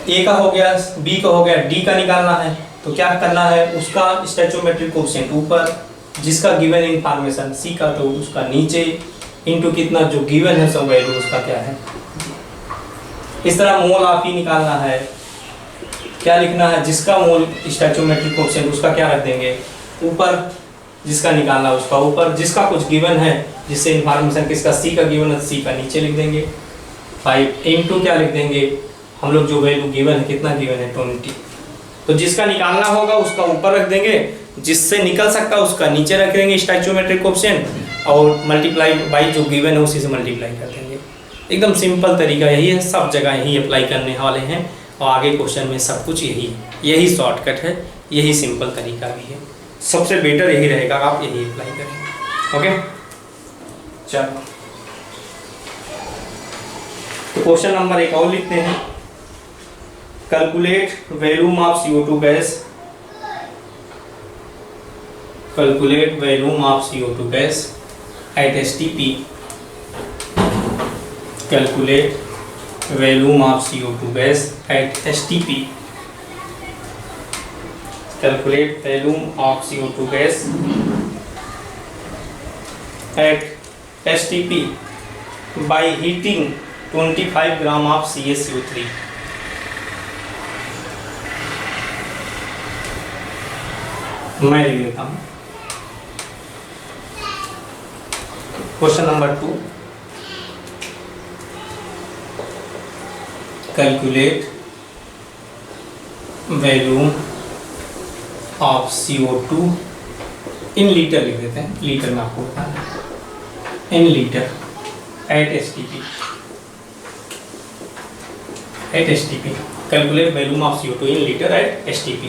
ए का हो गया, बी का हो गया, डी का निकालना है, तो क्या करना है, उसका स्टैचोमेट्रिक कोएफिशिएंट ऊपर, जिसका गिवन इन्फॉर्मेशन सी का तो उसका नीचे, इनटू कितना जो गिवन है सब वैल्यू उसका क्या है। इस तरह मोल ऑफ ई निकालना है, क्या लिखना है, जिसका मोल स्टैचोमेट्रिक कोएफिशिएंट उसका क्या रख देंगे ऊपर, जिसका निकालना उसका ऊपर, जिसका कुछ गिवन है जिससे इन्फॉर्मेशन किसका सी का गिवन है सी का नीचे लिख देंगे 5 इंटू क्या लिख देंगे हम लोग जो वैल्यू गिवन है, कितना गिवन है 20, तो जिसका निकालना होगा उसका ऊपर रख देंगे, जिससे निकल सकता उसका नीचे रख देंगे स्टैचोमेट्रिक कोएफिशिएंट, और मल्टीप्लाई बाई जो गिवन है उसी से मल्टीप्लाई कर देंगे। एकदम सिंपल तरीका यही है, सब जगह यही अप्लाई करने वाले हैं, और आगे क्वेश्चन में सब कुछ यही शॉर्टकट है, यही सिंपल तरीका भी है, सबसे बेटर यही रहेगा, आप यही अप्लाई करें। ओके चलो, तो क्वेश्चन नंबर 1 और लिखते हैं, calculate volume of CO2 gas, calculate volume of CO2 gas at STP, calculate volume of CO2 gas at STP, calculate volume of CO2 gas at STP by heating 25 gram of CaCO3। मैं लिख देता हूँ question number 2, calculate volume of CO2 in litre लिख देते हैं, लीटर में आपको बताना है, इन litre eight S T P calculate volume of CO2 in litre at STP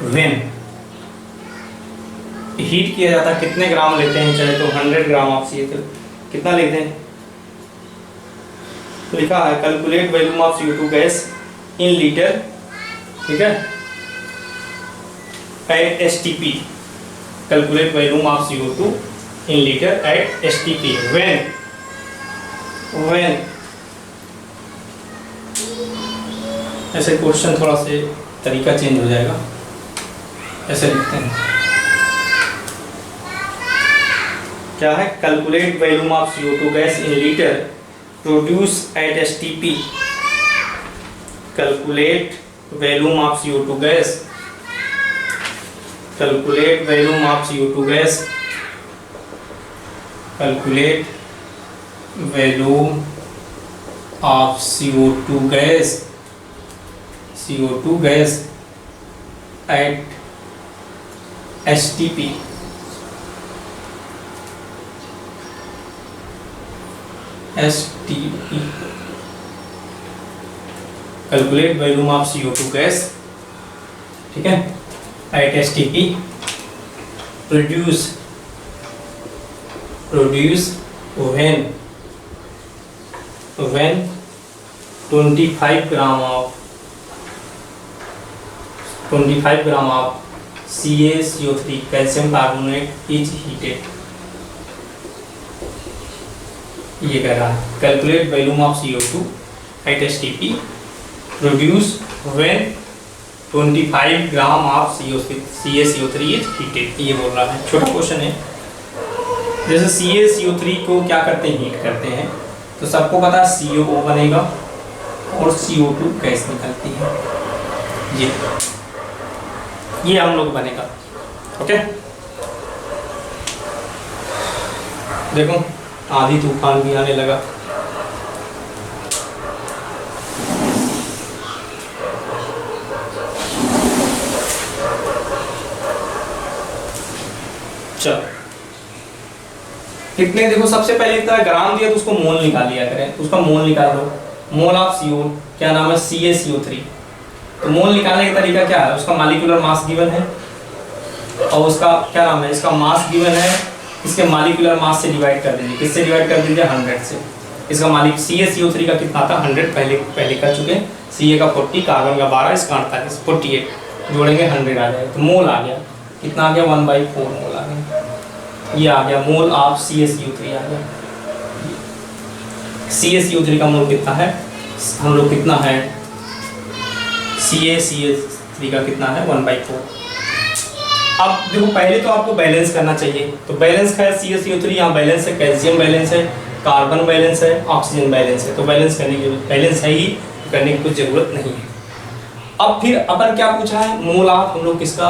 when heat किया जाता है कितने ग्राम लेते हैं, चाहे तो 100 ग्राम ऑफ CO2 कितना लेते हैं, तो लिखा है calculate volume of CO2 gas in litre, ठीक है, at STP calculate volume of CO2 in litre at STP when ऐसे क्वेश्चन थोड़ा से तरीका चेंज हो जाएगा, ऐसे लिखते हैं क्या है, calculate volume of CO2 gas in litre produce at STP calculate volume of CO2 gas, calculate volume of CO2 gas, calculate volume of CO2 gas, CO2 gas at STP calculate volume of CO2 gas, ठीक है, at STP produce when 25 gram of CaCO3 calcium carbonate is heated, ये कह रहा है calculate volume of CO2 at STP produce when 25 gram of CaCO3 is heated, ये बोल रहा है। छोटा क्वेश्चन है, जैसे CaCO3 को क्या करते हैं, हीट करते हैं, तो सबको पता है CO बनेगा और CO2 गैस निकलती है, ये हम लोग बनेगा। ओके, देखो आधी तूफान भी आने लगा। चलो कितने, देखो सबसे पहले इतना ग्राम दिया तो उसको मोल निकाल लिया करें, तो उसका मोल निकाल लो, मोल ऑफ CO क्या नाम है, CaCO3। तो मोल निकालने का तरीका क्या है, उसका मॉलिक्यूलर मास गिवन है और उसका क्या नाम है, इसका मास गिवन है, इसके मॉलिक्यूलर मास से डिवाइड कर दीजिए, किससे डिवाइड कर दीजिए, 100 से। इसका CaCO3 का कितना था, 100 पहले कर चुके, Ca का 40, कार्बन का 12, इसका 48, 48 जोड़ेंगे 100 आ जाएगा, तो मोल आ गया, कितना आ गया, 1/4 मोल आ गया, ये आ गया मोल ऑफ CaCO3 आ गया। CaCO3 का मोल कितना है, हम लोग कितना है, CaCO3 का कितना है, 1/4। अब देखो पहले तो आपको बैलेंस करना चाहिए, तो बैलेंस है CaCO3, यहाँ बैलेंस है, कैल्शियम बैलेंस है, कार्बन बैलेंस है, ऑक्सीजन बैलेंस है, तो बैलेंस करने की बैलेंस है ही, करने की कुछ जरूरत नहीं है। अब फिर अपन क्या पूछा है, मोल ऑफ हम लोग किसका,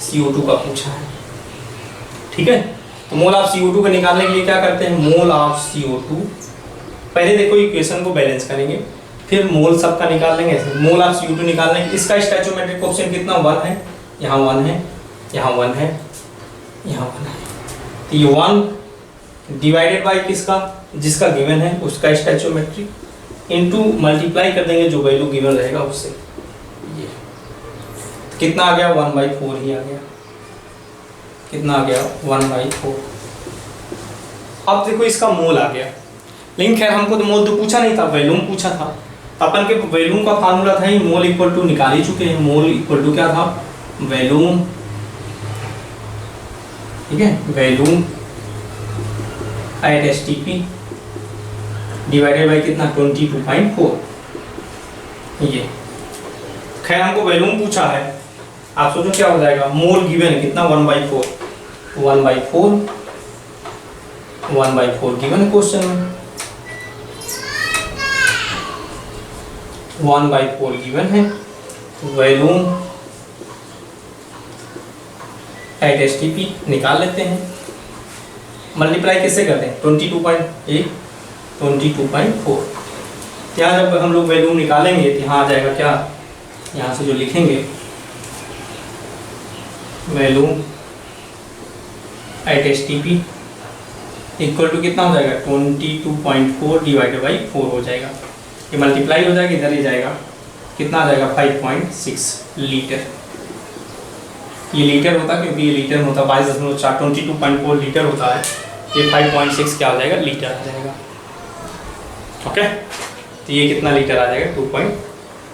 CO2 का पूछा है, ठीक है। तो मोल ऑफ CO2 को निकालने के लिए क्या करते हैं, मोल ऑफ CO2, पहले देखो इक्वेशन को बैलेंस करेंगे, फिर मोल सबका निकाल लेंगे। मोल ऑफ CO2 निकालने के, इसका स्टोइचोमेट्रिक कोएफिशिएंट कितना, 1 है, यहाँ 1 है, यहाँ 1 है, यहाँ 1 है, तो ये 1 डिवाइडेड बाय किसका, जिसका गिवन है उसका स्टोइचोमेट्रिक, इनटू मल्टीप्लाई कर देंगे जो वैल्यू गिवन रहेगा उससे, ये तो कितना आ गया, 1/4 ही आ गया, कितना आ गया, 1/4। अब देखो इसका मोल आ गया, लेकिन खैर हमको तो मोल तो पूछा नहीं था, वॉल्यूम पूछा था, तो अपन के वॉल्यूम का फार्मूला था ही, मोल इक्वल टू निकाल ही चुके हैं, मोल इक्वल टू क्या था, वॉल्यूम, ठीक है, volume at STP divided by कितना, 22.4, ये खैर हमको वॉल्यूम पूछा है, आप सोचो क्या हो जाएगा, मोल गिवन है कितना, 1/4, 1/4 गिवन क्वेश्चन में, 1/4 गिवन है, वॉल्यूम एट STP निकाल लेते हैं, मल्टीप्लाई किससे करते हैं, 22.8, 22.4, यहाँ जब हम लोग वॉल्यूम निकालेंगे तो यहाँ आ जाएगा क्या, यहाँ से जो लिखेंगे volume at STP equal to कितना हो जाएगा 22.4 डिवाइडेड बाई 4 हो जाएगा। ये मल्टीप्लाई हो जाएगा, इधर ही जाएगा, कितना आ जाएगा 5.6 लीटर। ये लीटर होता क्योंकि ये लीटर में होता 22.4, 22.4 लीटर होता है, ये 5.6 क्या हो जाएगा लीटर आ जाएगा। ओके, तो ये कितना लीटर आ जाएगा 2.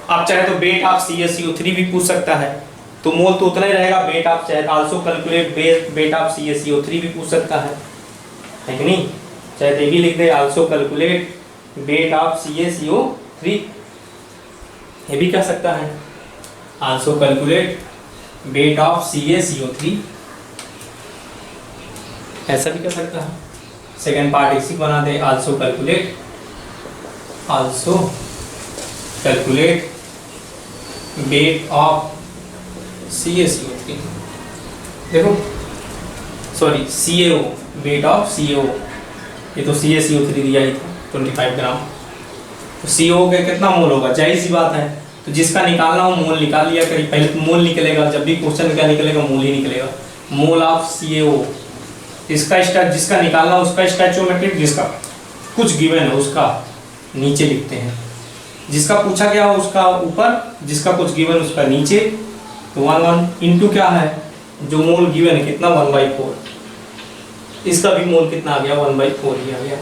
आप चाहे तो वेट ऑफ CaCO3 भी पूछ सकता है, तो मोल तो उतना ही रहेगा। वेट ऑफ चाहे also calculate weight of CaCO3 भी पूछ सकता है कि नहीं, चाहे तो ये भी लिख they also calculate weight of CaCO3, ये भी कह सकता है also calculate weight of CaCO3, ऐसा भी कर सकता है। सेकेंड पार्ट इसी बना they also calculate weight of CaCO3, देखो sorry CaO, weight of CaO, ये तो CaCO3 दिया ही था 25 ग्राम, तो CO का कितना मोल होगा, जाहिर सी बात है। तो जिसका निकालना हो मोल निकाल लिया करिए, पहले तो मोल निकलेगा, जब भी क्वेश्चन क्या निकलेगा मोल ही निकलेगा। मोल ऑफ CaO, जिसका निकालना उसका स्टैचोमेट्रिक, जिसका कुछ गिवन है उसका नीचे लिखते हैं, जिसका पूछा गया हो उसका ऊपर, जिसका कुछ गिवन उसका नीचे। तो 1 इंटू क्या है, जो मोल गिवन है कितना 1/4, इसका भी मोल कितना आ गया 1/4 ही आ गया।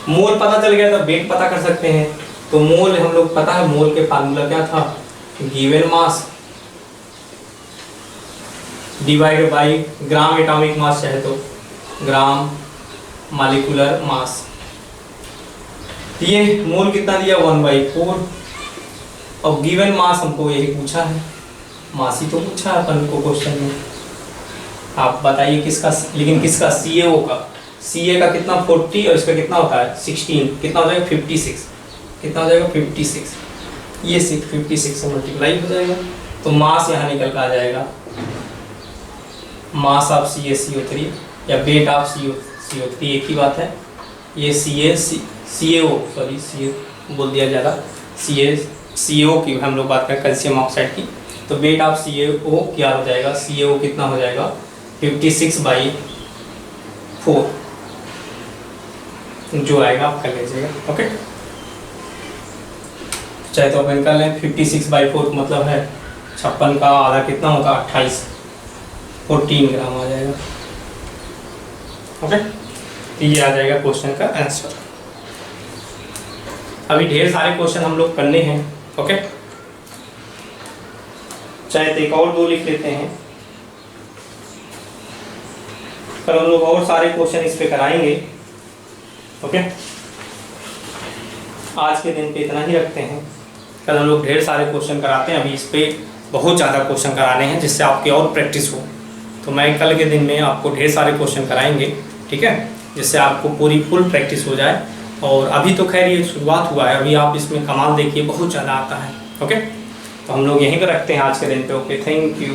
मोल पता चल गया तो वेट पता कर सकते हैं। तो मोल हम लोग पता है, मोल के फार्मूला क्या था, given mass divide by gram atomic mass, चाहे तो ग्राम मॉलिक्यूलर मास। ये मोल कितना दिया 1/4, और गिवन मास हमको यही पूछा है, मास ही तो पूछा है अपन को क्वेश्चन में। आप बताइए किसका, लेकिन किसका CaO का, Ca का कितना 40 और इसका कितना होता है 16, कितना हो जाएगा 56, कितना हो जाएगा 56, ये 56 से मल्टीप्लाई हो जाएगा। तो मास यहाँ निकल कर आ जाएगा, मास ऑफ CaCO3 या वेट ऑफ CO3 एक ही बात है। ये CaO सॉरी CA बोल दिया जाएगा, CaO की हम लोग बात करें कैल्शियम ऑक्साइड की, तो वेट ऑफ CaO क्या हो जाएगा, CaO कितना हो जाएगा 56/4 जो आएगा आप कर लीजिएगा। ओके, चाहे तो अपन कर लें 56/4 मतलब है 56 का आधा कितना होगा 28, 14 ग्राम आ जाएगा। ओके, तो ये आ जाएगा क्वेश्चन का आंसर। अभी ढेर सारे क्वेश्चन हम लोग करने हैं। ओके, चाहे तो एक और 2 लिख लेते हैं, कल हम लोग और सारे क्वेश्चन इस पे कराएंगे। ओके, आज के दिन पे इतना ही रखते हैं, कल हम लोग ढेर सारे क्वेश्चन कराते हैं। अभी इस पे बहुत ज़्यादा क्वेश्चन कराने हैं जिससे आपकी और प्रैक्टिस हो, तो मैं कल के दिन में आपको ढेर सारे क्वेश्चन कराएंगे, ठीक है, जिससे आपको पूरी फुल प्रैक्टिस हो जाए। और अभी तो खैर ये शुरुआत हुआ है, अभी आप इसमें कमाल देखिए बहुत ज़्यादा आता है। ओके, तो हम लोग यहीं पर रखते हैं आज के दिन पे। Okay, thank you.